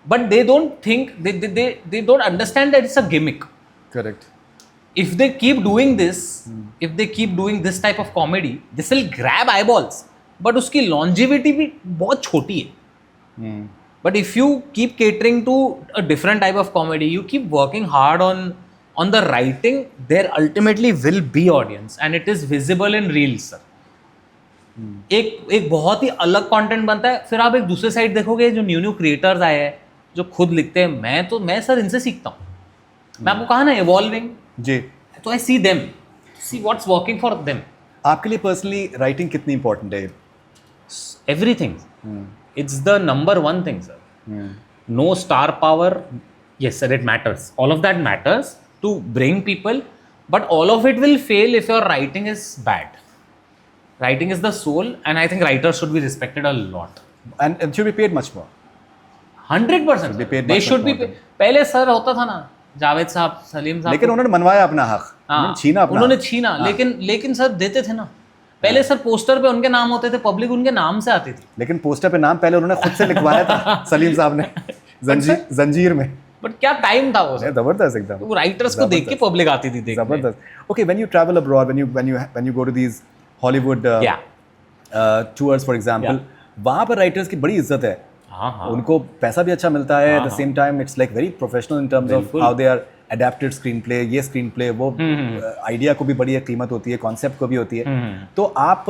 but they don't think, they don't understand that it's a gimmick. Correct. If they keep doing this, if they keep doing this type of comedy, this will grab eyeballs, but उसकी longevity भी बहुत छोटी है। But if you keep catering to a different type of comedy, you keep working hard on the writing, there ultimately will be audience, and it is visible in reels sir. एक बहुत ही अलग content बनता है, फिर आप एक दूसरे side देखोगे जो न्यू क्रिएटर्स आए हैं जो खुद लिखते हैं, मैं सर इनसे सीखता हूँ। मैं आपको कहा ना इवॉल्विंग जी, तो I see them, see what's working for them. आपके लिए पर्सनली राइटिंग कितनी इंपॉर्टेंट है? Everything, it's the number one thing sir. No star power, yes sir, it matters, all of that matters to bring people, but all of it will fail if your writing is bad. Writing is the soul, and I think writers should be respected a lot, and should be paid much more. 100% they should be paid. पहले sir होता था ना जावेद साहब, सलीम साहब, लेकिन उन्होंने मनवाया अपना हक, छीना अपना, उन्होंने छीना, लेकिन सर देते थे ना। पहले सर पोस्टर पे उनके नाम होते थे, पब्लिक उनके नाम से आती थी, लेकिन पोस्टर पे नाम पहले उन्होंने खुद से लिखवाया था सलीम साहब ने जंजीर में। बट क्या टाइम था वो सर, जबरदस्त एकदम। वो राइटर्स को देख के पब्लिक आती थी देखने। जबरदस्त। Okay, when you travel abroad, when you go to these Hollywood tours for example, वहाँ पर राइटर्स की बड़ी इज्जत है। हाँ, उनको पैसा भी अच्छा मिलता है, at the same time it's like very professional in terms of how they are adapted screenplay, ये स्क्रीन प्ले, वो आइडिया को भी बड़ी एक कीमत होती है, कॉन्सेप्ट को भी होती है। तो आप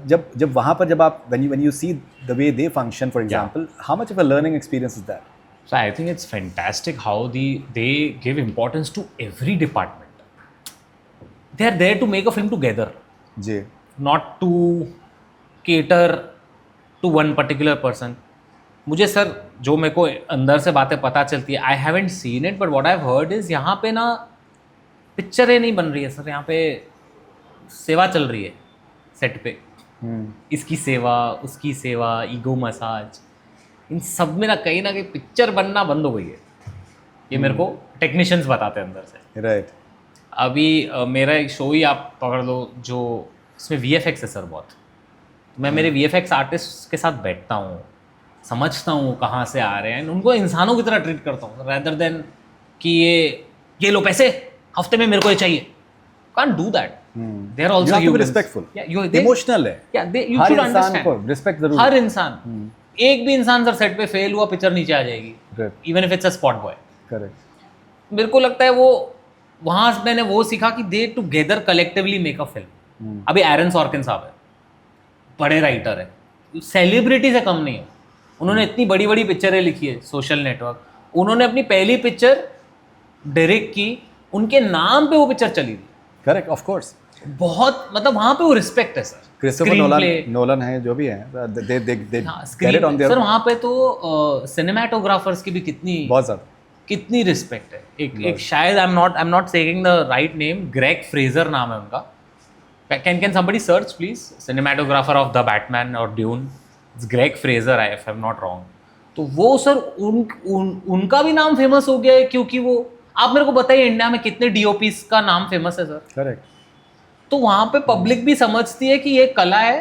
जब वहाँ पर जब आप when you see the way they function for example, how much of a learning experience is that? So I think it's fantastic how they give importance to every department. They are there to make a film together, जी, not to cater to one particular person. मुझे sir जो मेरे को अंदर से बातें पता चलती है, I haven't seen it, but what I've heard is यहाँ पे ना पिक्चरें नहीं बन रही है सर, यहाँ पे सेवा चल रही है सेट पे। इसकी सेवा, उसकी सेवा, ईगो मसाज, इन सब में ना कहीं पिक्चर बनना बंद हो गई है। ये मेरे को टेक्नीशियंस बताते हैं अंदर से। राइट। अभी मेरा एक शो ही आप पकड़ लो जो इसमें VFX है सर बहुत, तो मैं मेरे VFX आर्टिस्ट के साथ बैठता हूँ, समझता हूँ कहाँ से आ रहे हैं, उनको इंसानों की तरह ट्रीट करता हूँ rather than कि ये लो पैसे, हफ्ते में मेरे को ये चाहिए। Can't do that. They are also humans. respectful. Yeah, Emotional है। Yeah, you should understand. को रिस्पेक्ट जरूर। हर इंसान, एक भी इंसान सर सेट पे फेल हुआ पिक्चर नीचे आ जाएगी, even if it's a spot boy. Correct. मेरे को लगता है वो वहाँ मैंने वो सीखा कि दे together collectively make a film. अभी एरन सॉर्किन साहब है, बड़े राइटर है, सेलिब्रिटी से कम नहीं है, उन्होंने इतनी बड़ी बड़ी पिक्चरें लिखी है, सोशल नेटवर्क, उन्होंने अपनी पहली पिक्चर डायरेक्ट की, उनके नाम पे वो पिक्चर चली थी। Correct, of course. बहुत मतलब वहाँ पे वो रिस्पेक्ट है सर। क्रिस्टोफर नोलन है, जो भी है, they get it on their. Sir वहाँ पे तो सिनेमैटोग्राफर्स की भी बहुत ज़्यादा कितनी रिस्पेक्ट है। एक शायद I am not saying the right name, Greg Fraser नाम है उनका। Can somebody search please, cinematographer of the Batman और Dune, it's Greg Fraser I am not wrong. तो वो सर उनका भी नाम फेमस हो गया है, क्योंकि वो, आप मेरे को बताइए इंडिया में कितने DOPs का नाम फेमस है सर। करेक्ट। तो वहाँ पे पब्लिक भी समझती है कि ये कला है।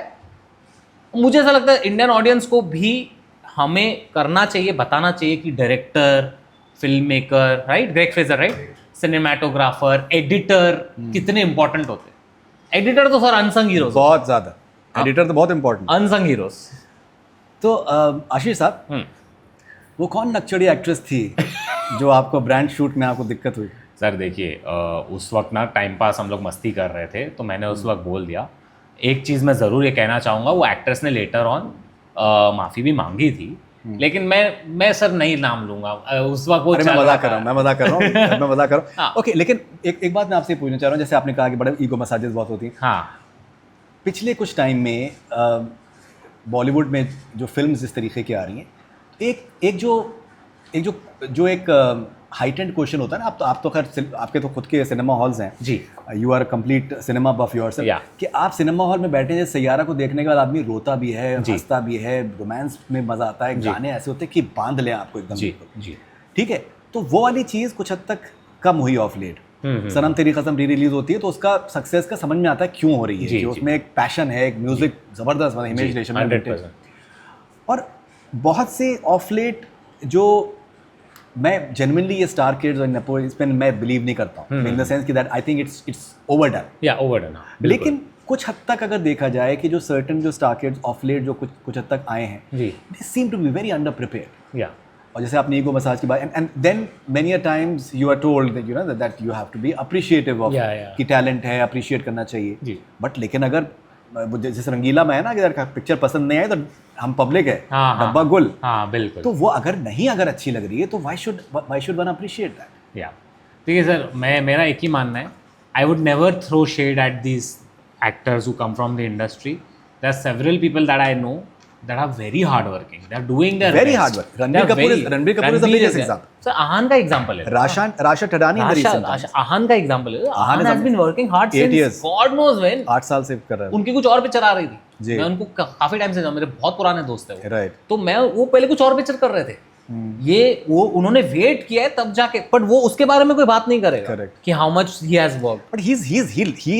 मुझे ऐसा लगता है इंडियन ऑडियंस को भी हमें करना चाहिए, बताना चाहिए कि director, film maker, right, Greg Fraser, right, cinematographer, editor कितने इंपॉर्टेंट होते हैं। एडिटर तो सर अनसंग हीरोज, बहुत ज़्यादा। एडिटर तो बहुत इंपॉर्टेंट, अनसंग हीरोज। तो आशीष साहब, वो कौन नक्चड़ी एक्ट्रेस थी जो आपको ब्रांड शूट में आपको दिक्कत हुई? सर देखिए उस वक्त ना टाइम पास हम लोग मस्ती कर रहे थे, तो मैंने उस वक्त बोल दिया। एक चीज़ मैं ज़रूर ये कहना चाहूँगा, वो एक्ट्रेस ने लेटर ऑन माफ़ी भी मांगी थी, लेकिन मैं सर नहीं नाम लूंगा। उस वक्त वो अरे मैं मजाक कर रहा हूँ, मैं मजाक कर रहा हूँ। ओके, लेकिन एक बात मैं आपसे पूछना चाह रहा हूँ, जैसे आपने कहा कि बड़े ईगो मसाजेस बहुत होती हैं। हाँ, पिछले कुछ टाइम में बॉलीवुड में जो फिल्म्स इस तरीके की आ रही हैं, एक हाइटेंड क्वेश्चन होता है ना, आप तो खैर आपके तो खुद के सिनेमा हॉल्स हैं जी, you are complete cinema buff yourself, कि आप सिनेमा हॉल में बैठे जैसे सैयारा को देखने के बाद आदमी रोता भी है, हंसता भी है, रोमांस में मजा आता है, गाने ऐसे होते हैं कि बांध लें आपको एकदम। जी, ठीक है, तो वो वाली चीज़ कुछ हद तक कम हुई ऑफ लेट। सनम तेरी कसम री रिलीज होती है तो उसका सक्सेस का समझ में आता है क्यों हो रही है, कि उसमें एक पैशन है, एक म्यूजिक जबरदस्त, इमेजिनेशन, 100%। और बहुत से ऑफ लेट जो मैं जेन्युइनली ये स्टार किड्स और नेपो इसमें मैं बिलीव नहीं करता हूँ, इन द सेंस कि that I think it's overdone, या ओवरडन। लेकिन कुछ हद तक अगर देखा जाए कि जो सर्टेन जो स्टार किड्स ऑफ लेट जो कुछ हद तक आए हैं, they seem to be very under prepared. या और जैसे आपने ईगो मसाज की बात, and then many a times you are told that you know that you have to be appreciative of कि टैलेंट है, अप्रिशिएट करना चाहिए। बट लेकिन अगर जैसे रंगीला में है ना कि अगर पिक्चर पसंद नहीं आए तो हम पब्लिक है, डब्बा गुल, हाँ बिल्कुल, तो वो अगर अच्छी लग रही है तो why should one appreciate that. या ठीक है सर, मेरा एक ही मानना है, I would never throw shade at these actors who come from the industry. There are several people that I know that are very hard working, they are doing their very best. hard work. Ranbir Kapoor is the biggest example. Sir, Ahan का example है, Rasha Thadani in the recent times. Ahan का example है, Ahan has been working hard 8 since years. God knows when, 8 साल से कर रहा है। उनकी कुछ और पिक्चर आ रही थी, मैं उनको काफी टाइम से जानता हूं, मेरे बहुत पुराने दोस्त है वो, राइट, तो मैं वो पहले कुछ और पिक्चर कर रहे थे, ये वो उन्होंने वेट किया है तब जाके, बट वो उसके बारे में कोई बात नहीं करेगा कि how much he has worked, but he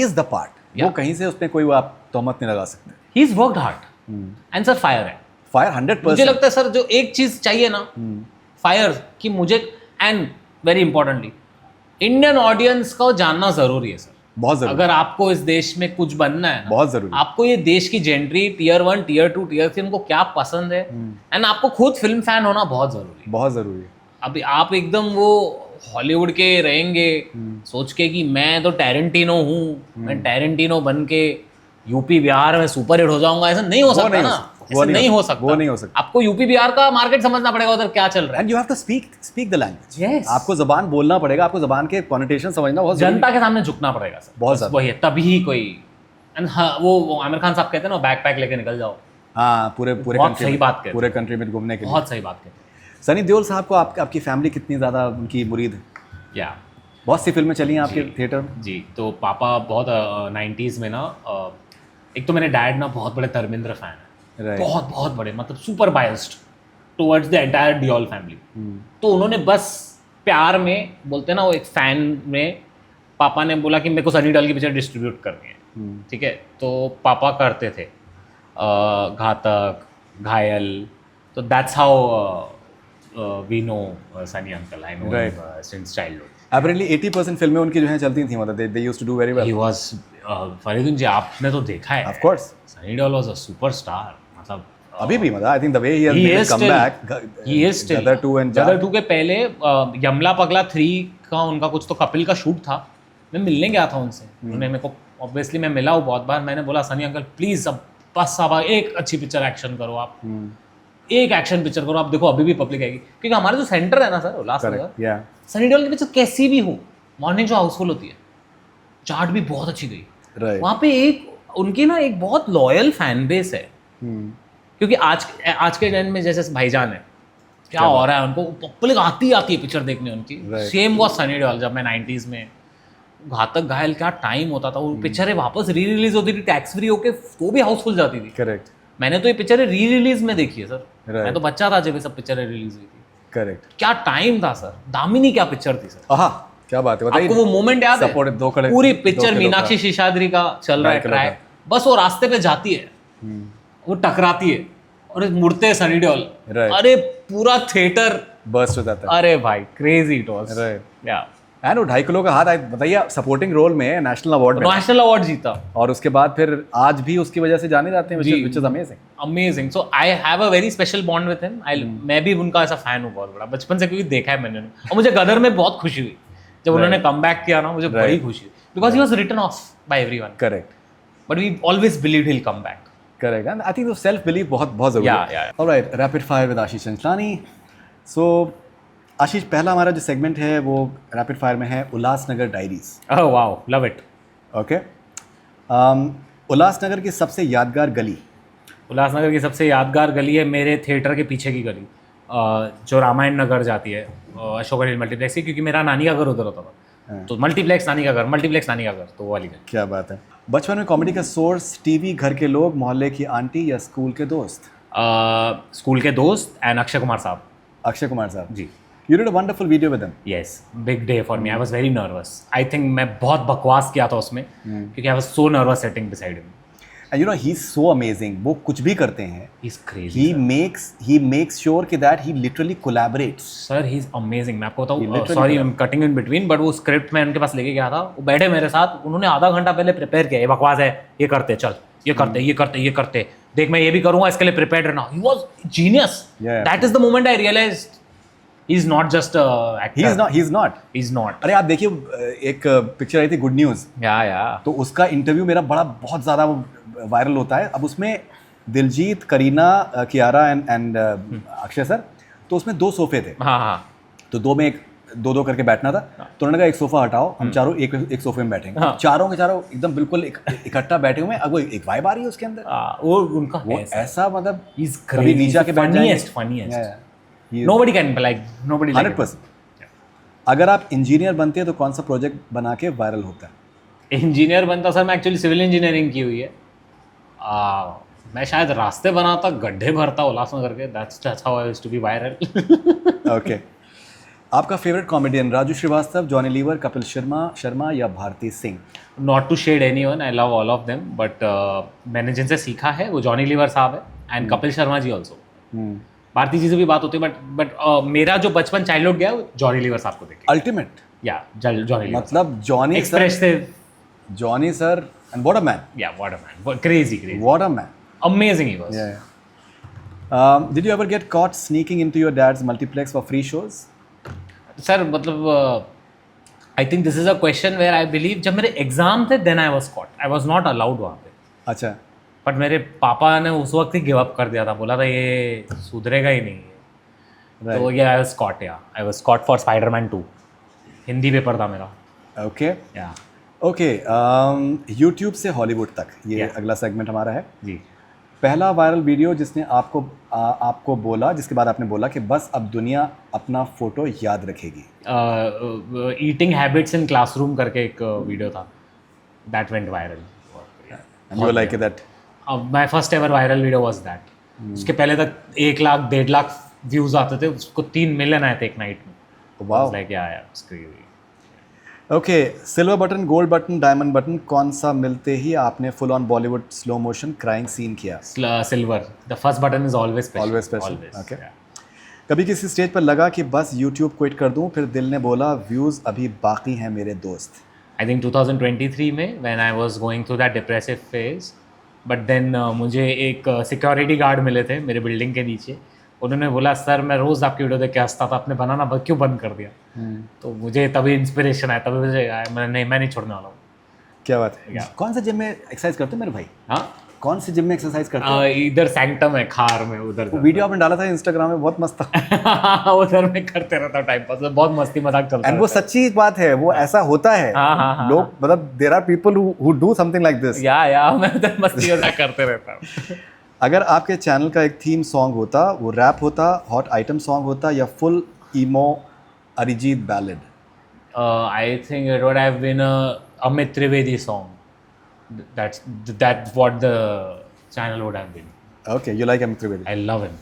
is the part, वो कहीं से उसमें कोई आप तहमत नहीं लगा सकते, he is worked hard and sir fire है, फायर 100%। मुझे लगता है सर जो एक चीज चाहिए ना फायर की मुझे, and very importantly Indian audience को जानना जरूरी है सर, बहुत जरूरी। अगर आपको इस देश में कुछ बनना है ना, बहुत जरूरी, आपको ये देश की जेंट्री टियर 1 टियर 2 टियर 3 उनको क्या पसंद है, एंड आपको खुद फिल्म फैन होना बहुत जरूरी है, बहुत जरूरी है। अभी आप एकदम वो हॉलीवुड के रहेंगे सोच के कि मैं तो टैरेंटिनो हूँ, मैं टैरेंटिनो बन के यूपी बिहार में सुपर हिट हो जाऊंगा, ऐसा नहीं हो सकता ना, वो नहीं हो सकता, आपको यूपी बिहार का मार्केट समझना पड़ेगा उधर क्या चल रहा है, and you have to speak the language, आपको जबान बोलना पड़ेगा, आपको जबान के कॉनोटेशन समझना बहुत, जनता के सामने झुकना पड़ेगा सर, बहुत ज्यादा, वही है, तभी कोई, एंड वो आमिर खान साहब कहते हैं ना बैकपैक लेके निकल जाओ, हाँ पूरे सही बात कहते हैं, पूरे कंट्री में घूमने के लिए, बहुत सही बात कहते हैं। सनी देओल साहब को आपकी फैमिली कितनी ज्यादा उनकी मुरीद है? या बहुत सी फिल्में चली हैं आपके थिएटर में जी, तो पापा बहुत 90s में ना, एक तो मेरे डैड ना बहुत बड़े धर्मेंद्र फैन है, बहुत बड़े, मतलब super biased towards the entire Deol family, तो उन्होंने बस प्यार में बोलते हैं ना वो एक फैन में, पापा ने बोला कि मेरे को सनी देओल की पिक्चर डिस्ट्रीब्यूट करनी है, ठीक है, तो पापा करते थे घातक, घायल, तो that's how we know Sunny uncle, I know since childhood. Apparently 80% फिल्में उनकी जो हैं चलती थी, मतलब they used to do very well. He was फरीदुन जी, आपने तो देखा है, of course, Sunny Deol was a superstar, मतलब अभी भी, मतलब I think the way he has made a comeback, he is still, Gadar 2 and Gadar 2 के पहले यमला पगला 3 का उनका कुछ तो कपिल का शूट था, मैं मिलने गया था उनसे, उन्होंने मेरे को ऑब्वियसली मैं मिला हूँ बहुत बार, मैंने बोला सनी अंकल प्लीज अब बस अब एक अच्छी पिक्चर एक्शन करो आप, एक एक्शन पिक्चर करो आप, देखो अभी भी पब्लिक आएगी, क्योंकि हमारे जो सेंटर है ना सर उल्लासनगर, सनी देओल की पिक्चर कैसी भी हो, मॉर्निंग जो हाउसफुल होती है, चार्ट भी बहुत अच्छी गई, वहाँ पे एक उनकी ना एक बहुत लॉयल फैन बेस है, क्योंकि आज के टाइम में जैसे भाईजान है, क्या हो रहा है, उनको पब्लिक आती है पिक्चर देखने उनकी, सेम वो सनी देओल, जब मैं 90s में घातक घायल क्या टाइम होता था, वो पिक्चरें वापस री रिलीज होती थी टैक्स फ्री होके, तो भी हाउसफुल जाती थी। करेक्ट, मैंने तो ये पिक्चरें री रिलीज में देखी है सर, मैं तो बच्चा था जब ये सब पिक्चरें रिलीज हुई थी। करेक्ट, क्या टाइम था सर, दामिनी क्या पिक्चर थी सर, हाँ क्या बात है, बताइए आपको वो मोमेंट याद है, पूरी पिक्चर मीनाक्षी शेषाद्री का चल रहा है ट्रैक, बस वो रास्ते पे जाती है, वो टकराती है और मुड़ते सनी देओल, अरे पूरा थिएटर बर्स्ट हो जाता है, अरे भाई क्रेजी इट वाज, या एंड वो 2.5 किलो का हाथ, बताइए सपोर्टिंग रोल में नेशनल अवार्ड जीता, और उसके बाद फिर आज भी उसकी वजह से जाने जाते हैं, which is amazing. So I have a very special bond with him, मैं भी उनका ऐसा फैन हूँ बहुत बड़ा, बचपन से, क्योंकि देखा है मैंने, और मुझे गदर में बहुत खुशी हुई जब उन्होंने कम बैक किया ना मुझे बड़ी खुशी, because he was written off by everyone, correct, but we always believed he will come back. Correct, and I think वो सेल्फ बिलीव बहुत बहुत जरूरी है। Yeah. Alright, rapid fire with Ashish Chanchlani. So Ashish, पहला हमारा जो सेगमेंट है वो रैपिड फायर में है Ulhasnagar diaries. Oh wow, love it. Okay, Ulhasnagar की सबसे यादगार गली। उल्लासनगर की सबसे यादगार गली है मेरे थिएटर के पीछे की गली, जो रामायण नगर जाती है, अशोक हिल मल्टीप्लेक्स की, क्योंकि मेरा नानी का घर उधर होता था, तो मल्टीप्लेक्स नानी का घर, मल्टीप्लेक्स नानी का घर, तो वो वाली गली। क्या बात है। बचपन में कॉमेडी का सोर्स टीवी, घर के लोग, मोहल्ले की आंटी या स्कूल के दोस्त? स्कूल के दोस्त एंड अक्षय कुमार साहब। अक्षय कुमार साहब जी। You did a wonderful video with him. Yes, big day for me. I was very nervous. I think मैं बहुत बकवास किया था उसमें, क्योंकि I was so nervous sitting beside him. And you know, he's so amazing. वो कुछ भी करते हैं, He's crazy. he makes sure कि that he literally collaborates. Sir, he's amazing. मैं आपको बताऊँ, literally sorry I'm cutting in between, but वो स्क्रिप्ट मैं उनके पास लेके गया था, वो बैठे मेरे साथ, उन्होंने आधा घंटा पहले प्रिपेयर किया, ये बकवास है, ये करते, चल ये करते, ये करते, ये करते, देख मैं ये भी करूँगा, इसके लिए प्रिपेयर्ड रहना। He was genius. That is the moment I realized he's not just a actor. He's not. अरे आप देखिए, एक पिक्चर आई थी गुड न्यूज़, Yeah. तो उसका इंटरव्यू मेरा बहुत ज़्यादा वायरल होता है। अब उसमें दिलजीत, करीना, कियारा एंड अक्षय सर, तो उसमें 2 सोफे थे, हाँ। तो 2 में एक 2-2 करके बैठना था, तो उन्होंने कहा एक सोफा हटाओ, हम चारों एक सोफे में बैठेंगे। हाँ। चारों के चारों एकदम बिल्कुल इकट्ठा बैठे हुए हैं। अब वो एक वाइब आ रही है उसके अंदर, वो उनका वो ऐसा मतलब He's कभी crazy. नीचे आके बैठ Funniest. Nobody can like nobody. 100%। अगर आप इंजीनियर बनते हैं तो कौन सा प्रोजेक्ट बना के वायरल होता है? इंजीनियर बनता सर, मैं एक्चुअली सिविल इंजीनियरिंग की हुई है। मैं शायद रास्ते बनाता, गड्ढे भरता उल्लासनगर के। That's how I used to be viral. Okay, आपका फेवरेट कॉमेडियन? राजू श्रीवास्तव, जॉनी लीवर, कपिल शर्मा या Bharti Singh? Not to shade anyone, I love all of them, but मैंने जिनसे सीखा है वो जॉनी लीवर साहब है एंड कपिल शर्मा जी ऑल्सो। भारती जी से भी बात होती है, बट मेरा जो बचपन चाइल्डहुड गया वो जॉनी लीवर साहब को देख के। अल्टीमेट, या जॉनी लीवर, मतलब Johnny expressive, Johnny sir, and what a man, yeah what a man, crazy, what a man, amazing he was. Did you ever get caught sneaking into your dad's multiplex for free shows? Sir मतलब I think this is a question where I believe, जब मेरे exam थे then I was caught, I was not allowed वहाँ पे। अच्छा, but मेरे पापा ने उस वक्त ही गिव अप कर दिया था, बोला था ये सुधरेगा ही नहीं है। तो ये आई वाज कॉट, या आई was cot for Spiderman 2, Hindi paper था मेरा। ओके या ओके, यूट्यूब से हॉलीवुड तक, ये अगला सेगमेंट हमारा है जी। पहला वायरल वीडियो जिसने आपको बोला, जिसके बाद आपने बोला कि बस अब दुनिया अपना फोटो याद रखेगी? ईटिंग हैबिट्स इन क्लासरूम करके एक वीडियो था, that went viral. And you like that? My first ever viral video was that. उसके पहले तक 1 लाख 1.5 लाख व्यूज आते थे, उसको 3 मिलियन आए थे एक नाइट में। वाओ, लाइक यार it's crazy. Okay, silver button, gold button, diamond button, कौन सा मिलते ही आपने full on Bollywood slow motion crying scene किया? Silver, the first button is always special. Always special, okay. कभी किसी स्टेज पर लगा कि बस यूट्यूब क्विट कर दूं, फिर दिल ने बोला व्यूज़ अभी बाकी हैं मेरे दोस्त? आई थिंक 2023 में when I was going through that depressive phase, but then मुझे एक सिक्योरिटी गार्ड मिले थे मेरे बिल्डिंग के नीचे। उन्होंने बोला सर मैं रोज़ आपकी वीडियो देख के हंसता था, आपने बनाना क्यों बंद कर दिया? तो मुझे तभी इंस्पिरेशन आया, तभी मुझे मैं नहीं छोड़ने वाला हूँ। क्या बात है। कौन सा जिम में एक्सरसाइज करते हो मेरे भाई? हाँ, कौन से जिम में एक्सरसाइज करते हो? इधर सैंक्टम है खार में, उधर वीडियो आपने डाला था इंस्टाग्राम में, बहुत मस्त था। उधर में करते रहता हूँ टाइम पास, बहुत मस्ती मजाक चलता है। एंड वो सच्ची बात है, वो ऐसा होता है। लोग मतलब there are people who do something like this. या मैं उधर मस्ती मजाक करते रहता हूँ। अगर आपके चैनल का एक थीम सॉन्ग होता, वो रैप होता, हॉट आइटम सॉन्ग होता या full emo Arijit ballad? I think it would have been a Amit Trivedi song. That's what the channel would have been. Okay, you like Amit Trivedi? I love him.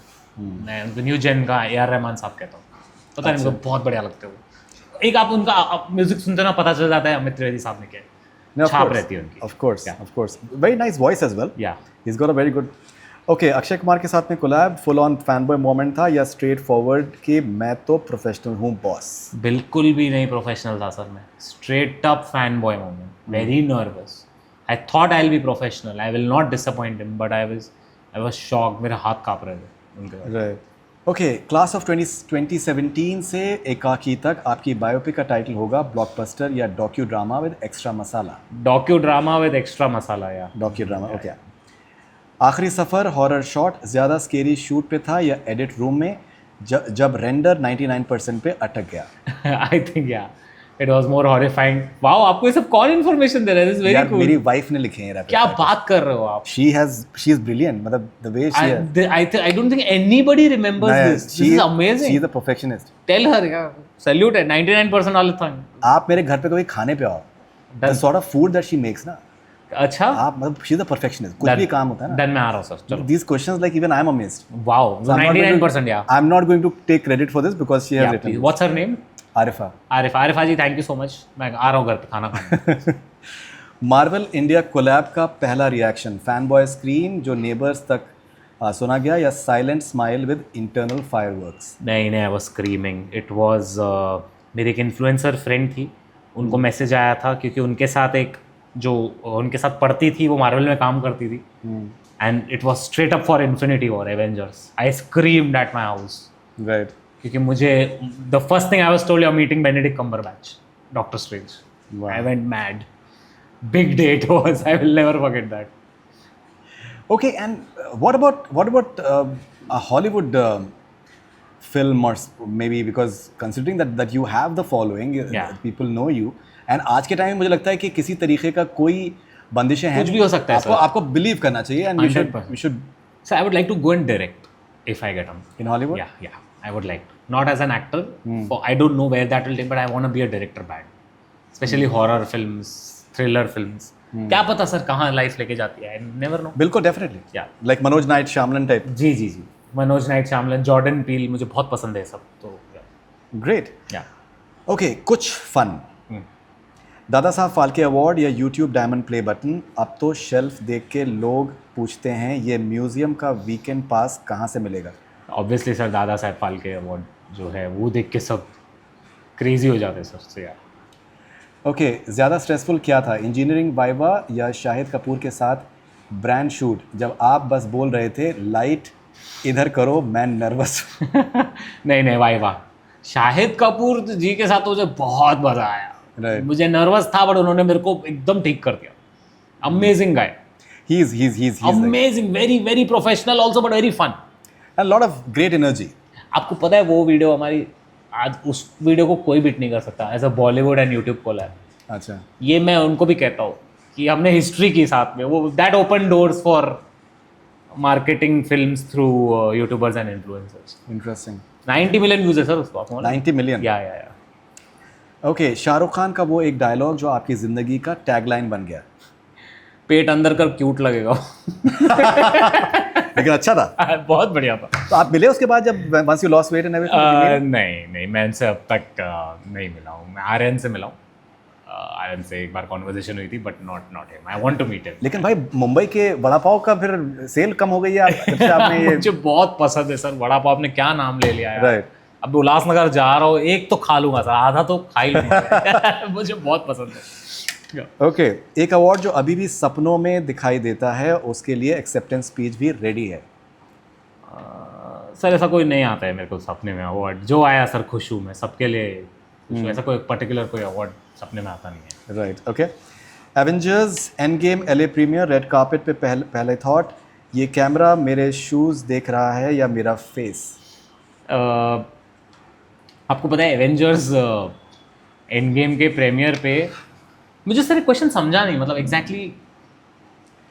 मैं उनको new जेन का AR Rahman साहब कहता हूँ, पता नहीं मुझे बहुत बढ़िया लगते हैं वो। एक आप उनका म्यूजिक सुनते ना पता चल जाता है अमित त्रिवेदी साहब ने क्या छाप रहती है उनकी। Of course. Very nice voice as well. Yeah. He's got a very good. Okay, Akshay Kumar के साथ में कोलैब फुल ऑन फैनबॉय मोमेंट था या स्ट्रेट फॉरवर्ड कि मैं तो प्रोफेशनल हूँ बॉस? बिल्कुल भी नहीं प्रोफेशनल था सर मैं, straight up fan boy moment, very nervous. I thought I'll be professional. I will not disappoint him, but I was shocked. मेरे हाथ काँप रहे थे उनके बाद। Right. ओके, क्लास ऑफ 2017 से एकाकी तक आपकी बायोपिक का टाइटल होगा ब्लॉकबस्टर या docudrama with extra masala. Docudrama with extra masala या डॉक्यू ड्रामा, ओके। आखिरी सफ़र हॉरर शॉट ज़्यादा स्केरी शूट पे था या एडिट रूम में जब रेंडर 99% पे अटक गया? आई थिंक या it was more horrifying. Wow, आपको ये सब कौन इन्फॉर्मेशन दे रहा है? दिस इज वेरी यार कूल। मेरी वाइफ ने लिखे हैं। क्या बात कर रहे हो आप? शी इज ब्रिलियंट, मतलब द वे शी है। I don't think anybody remembers this. This is amazing. She is a perfectionist. Tell her, yeah. Salute है 99% all the time. आप मेरे घर पे कभी खाने पे आओ, the sort of food that she makes ना, अच्छा, आप मतलब शी इज अ परफेक्शनिस्ट। कुछ भी काम होता है ना, देन मैं आ रहा हूँ सर। चलो, these questions like even I'm amazed. Wow, 99% या I'm not going to take credit for this because she has written. What's her name? Arifa. Arifa ji, thank you so much. मैं आ रहा हूँ घर पे खाना खाने। मार्वल इंडिया कोलैब का पहला रिएक्शन, फैन बॉय स्क्रीम जो नेबर्स तक सुना गया या silent smile with internal fireworks? नहीं, I was screaming. It was मेरी एक इन्फ्लुएंसर फ्रेंड थी, उनको मैसेज आया था क्योंकि उनके साथ एक जो उनके साथ पढ़ती थी वो मार्वल में काम करती थी, and it was straight up for Infinity War, Avengers. I screamed at my house, right, क्योंकि मुझे the first thing I was told, you are meeting Benedict Cumberbatch, Doctor Strange. I went mad. Big day it was, I will never forget that. Okay, and what about a Hollywood film, or maybe because considering that you have the following, people know you, and आज के time में मुझे लगता है कि किसी तरीके का कोई बंदिशें हैं, कुछ भी हो सकता है आपको आपको बिलीव करना चाहिए, and you should. So I would like to go and direct if I get on In Hollywood? Yeah, I would like to. Not as an actor. I don't know where that will take, but I want to be a director bad. Especially horror films, thriller films. क्या पता sir कहाँ life लेके जाती है, I never know. बिल्कुल, definitely, या like Manoj night Shyamalan type. जी, Manoj night Shyamalan, Jordan पील, मुझे बहुत पसंद है सब। तो ग्रेट। या ओके, कुछ फन। दादा साहब फाल्के अवार्ड या यूट्यूब डायमंड प्ले बटन? अब तो शेल्फ देख के लोग पूछते हैं ये म्यूजियम का वीकेंड पास कहाँ से मिलेगा? Obviously sir, Dada Saheb Phalke award जो है वो देख के सब क्रेजी हो जाते हैं सर से यार। ओके, ज़्यादा स्ट्रेसफुल क्या था, इंजीनियरिंग वाइवा या शाहिद कपूर के साथ ब्रांड शूट, जब आप बस बोल रहे थे लाइट इधर करो, मैं नर्वस? नहीं वाह, शाहिद कपूर जी के साथ मुझे बहुत मज़ा आया। Right. मुझे नर्वस था बट उन्होंने मेरे को एकदम ठीक कर दिया। Amazing guy, he's amazing, very very professional also but very fun, a lot of great energy. आपको पता है वो वीडियो हमारी, आज उस वीडियो को कोई बीट नहीं कर सकता as a Bollywood and YouTube collab. अच्छा, ये मैं उनको भी कहता हूँ कि हमने हिस्ट्री की साथ में, वो that open doors for marketing films through YouTubers and influencers. Interesting. 90 million views है सर उसको, आप 90 मिलियन? या ओके, शाहरुख खान का वो एक डायलॉग जो आपकी ज़िंदगी का टैगलाइन बन गया? पेट अंदर कर क्यूट लगेगा। लेकिन अच्छा था। बहुत बढ़िया था। तो आप मिले उसके बाद जब once you lost weight and everything? नहीं, मैं इनसे अब तक नहीं मिला हूँ। मैं आर्यन से मिला हूँ, आर्यन से एक बार कॉन्वर्सेशन हुई थी but not him. I want to meet him. लेकिन भाई मुंबई के वड़ा पाव का फिर सेल कम हो गई है जब से आपने ये मुझे बहुत पसंद है सर वड़ा पाव। आपने क्या नाम ले लिया यार। राइट। अब उल्लासनगर जा रहा हूँ, एक तो खा लूंगा सर, आधा तो खा ही लूंगा। मुझे बहुत पसंद है। ओके, एक अवार्ड जो अभी भी सपनों में दिखाई देता है, उसके लिए एक्सेप्टेंस स्पीच भी रेडी है? सर ऐसा कोई नहीं आता है मेरे को सपने में अवार्ड। जो आया सर खुश हूँ मैं, सबके लिए खुश हूँ। ऐसा कोई पर्टिकुलर कोई अवार्ड सपने में आता नहीं है। Right, okay. Avengers Endgame LA premiere, red carpet पे पहले थॉट, ये कैमरा मेरे शूज़ देख रहा है या मेरा फेस? आपको पता है एवेंजर्स एंड गेम के प्रीमियर पे मुझे सर क्वेश्चन समझा नहीं, मतलब एग्जैक्टली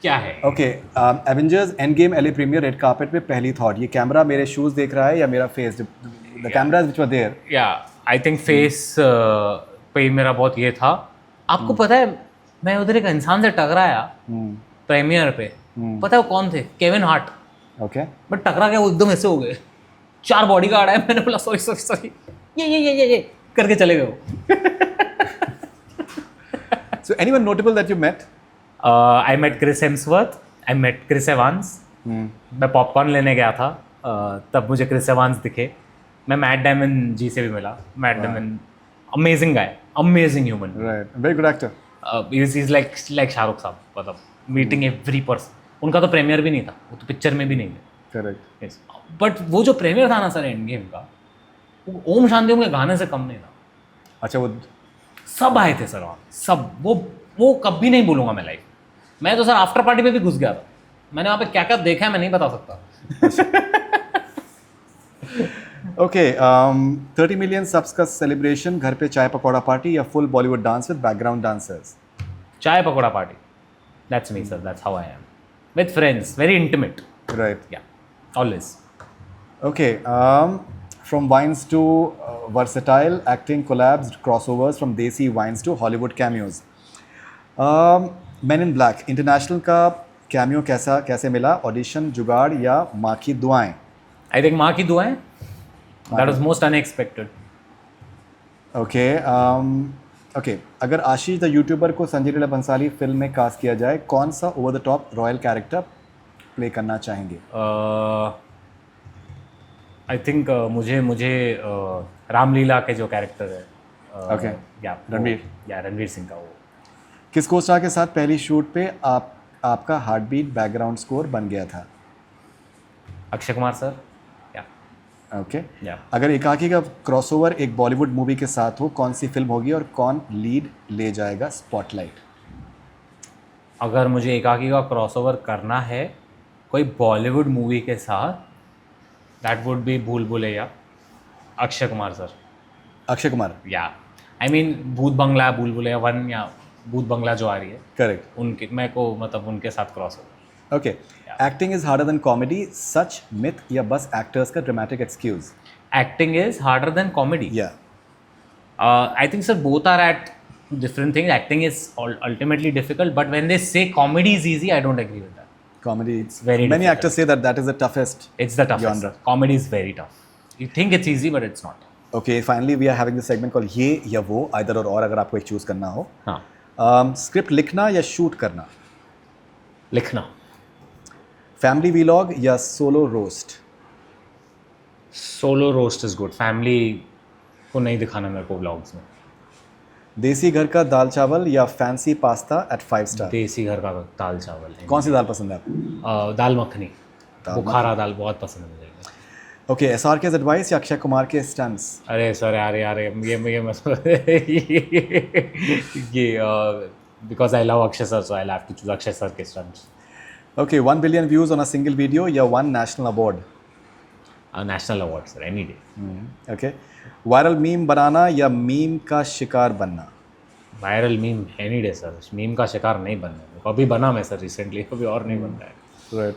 क्या है? Okay, Avengers Endgame LA premiere, red carpet पे पहली थॉट, ये कैमरा मेरे शूज़ देख रहा है या मेरा face? The cameras which were there. या आई थिंक फेस पे मेरा बहुत ये था। आपको पता है मैं उधर एक इंसान से टकराया प्रीमियर पे, पता है वो कौन थे? Kevin Hart. ओके, बट टकरा गया, वो एकदम ऐसे हो गए, 4 बॉडीगार्ड आए, मैंने बोला सॉरी ये करके चले गए वो। So anyone notable that you met? I met Chris Hemsworth, I met Chris Evans. मैं पॉपकॉर्न लेने गया था, तब मुझे क्रिस एवांस दिखे। मैं मैट डेमन जी से भी मिला। Matt Damon amazing guy, amazing human, right, very good actor. Is like Shahrukh साहब, मतलब मीटिंग एवरी पर्सन। उनका तो प्रीमियर भी नहीं था, वो तो पिक्चर में भी नहीं थे। करेक्ट। Yes. बट वो जो प्रीमियर था ना सर एंड गेम का, वो ओम शांति ओम के गाने से कम नहीं था। अच्छा, वो सब आए थे सर वहाँ, सब। वो कभी नहीं भूलूंगा मैं लाइफ। मैं तो सर आफ्टर पार्टी पे भी घुस गया था। मैंने वहाँ पे क्या क्या देखा है मैं नहीं बता सकता। ओके, 30 मिलियन सब्स का सेलिब्रेशन, घर पे चाय पकौड़ा पार्टी या full Bollywood dance with background dancers? चाय pakora party, that's me sir, that's how I am with friends, very intimate. Right, yeah always. okay. From wines to versatile acting collabs, crossovers from Desi wines to Hollywood cameos. Men in Black international का cameo कैसे मिला? Audition, जुगाड़ या माँ की दुआएं? I think माँ की दुआएं, that was most unexpected. Okay, okay. अगर आशीष द यूट्यूबर को संजय लीला भंसाली फिल्म में कास्ट किया जाए, कौन सा over the top royal character play करना चाहेंगे? आई थिंक मुझे रामलीला के जो कैरेक्टर है, Okay. या रणवीर सिंह का वो। किस को स्टार के साथ पहली शूट पे आपका हार्ट बीट बैकग्राउंड स्कोर बन गया था? अक्षय कुमार सर। या ओके। या अगर एकाकी का क्रॉसओवर एक बॉलीवुड मूवी के साथ हो, कौन सी फिल्म होगी और कौन लीड ले जाएगा स्पॉटलाइट? अगर मुझे एकाकी का क्रॉसओवर करना है कोई बॉलीवुड मूवी के साथ, दैट वुड बी भूल भुलैया, अक्षय कुमार सर। अक्षय कुमार? या आई मीन भूत बंगला, भूल भुलैया 1 या भूत बंगला जो आ रही है, करेक्ट। उनके मैं को मतलब उनके साथ crossover. Okay. Acting is harder than comedy, such myth या बस एक्टर्स का dramatic excuse? Acting is harder than comedy. या I think sir both are at different things. Acting is ultimately difficult, but when they say comedy is easy, I don't agree with that. comedy, It's very many difficult. actors say that is the toughest. It's the toughest. Genre. Comedy is very tough. You think it's easy, but it's not. Okay, finally we are having this segment called ये या वो, either और अगर आपको एक choose करना हो। हाँ, स्क्रिप्ट लिखना या शूट करना? लिखना। फैमिली वीलॉग या solo roast? Solo roast is good. Family को नहीं दिखाना मेरे को vlogs में। देसी घर का दाल चावल या फैंसी पास्ता एट 5 स्टार? देसी घर का दाल चावल है। कौन सी दाल पसंद है आपको? दाल मखनी, बुखारा दाल बहुत पसंद है मुझे। ओके, एसआर के एडवाइस या अक्षय कुमार के स्टंट्स? अरे सर यार ये मतलब ये because I love Akshay sir, so I have to choose Akshay sir के stunts. Okay, 1 billion views on a single video या 1 national award? National award sir, any day. Okay, viral meme बनाना या मीम का शिकार बनना? Viral meme any day sir, meme का शिकार नहीं बनना। कभी बना मैं सर रिसेंटली, कभी और नहीं बन रहा है।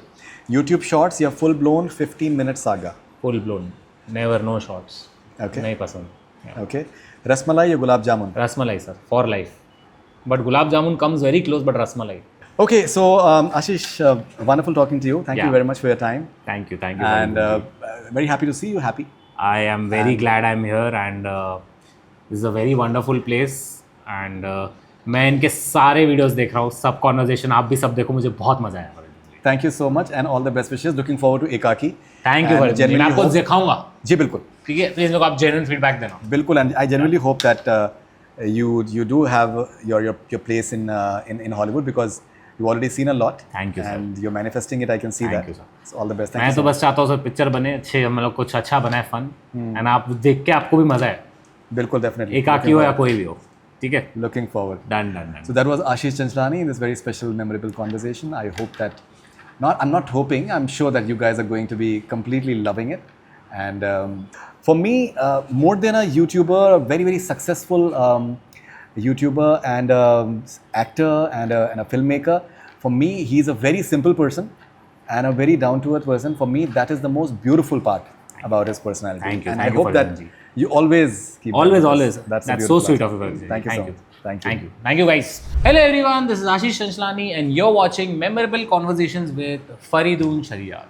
यूट्यूब शॉर्ट्स या full blown 15 minute saga? Full blown, never, no shorts. Okay. नहीं पसंद। ओके, रसमलाई या gulab jamun? Rasmalai sir, for life. But gulab jamun comes very close, but rasmalai. Okay, so Ashish, wonderful talking to you. Thank you Yeah. very much for your time. Thank you very And much. very happy to see you happy. I am very glad I'm here, and this is a very wonderful place. And मैं इनके सारे videos देख रहा हूँ, सब conversation आप भी सब देखो, मुझे बहुत मजा आया। Thank you so much and all the best wishes. Looking forward to Ekaki. Thank you And मैं आपको दिखाऊंगा। जी बिल्कुल, ठीक है, प्लीज मेरे को आप जेन्युइन फीडबैक देना। बिल्कुल, and I genuinely hope that you do have your place in Hollywood because you've already seen a lot. Thank you, sir. And you're manifesting it. I can see Thank that. you, sir. So all the best. Thank मैं you तो so बस चाहता हूँ sir picture बने अच्छे, हम लोग कुछ अच्छा बनाए, फन, एंड आप देख के आपको भी मजा है। much. बिल्कुल, definitely. एकाकी हो या कोई भी हो, ठीक है। Looking forward. Done done done. So that was Ashish Chanchlani in this very special, memorable conversation. I hope that, I'm not hoping, I'm sure that you guys are going to be completely loving it. And for me, more than a YouTuber, a very, very successful YouTuber and actor and a filmmaker, for me, he's a very simple person and a very down-to-earth person. For me, that is the most beautiful part about his personality. Thank you. And Thank I you hope for that Ranji. you always keep Always, doing always. this. That's the so beautiful sweet part. of you, Ranji. Thank you so Thank you. much. Thank you. Thank you. Thank you, guys. Hello, everyone. This is Ashish Chanchlani, and you're watching Memorable Conversations with Faridoon Shariar.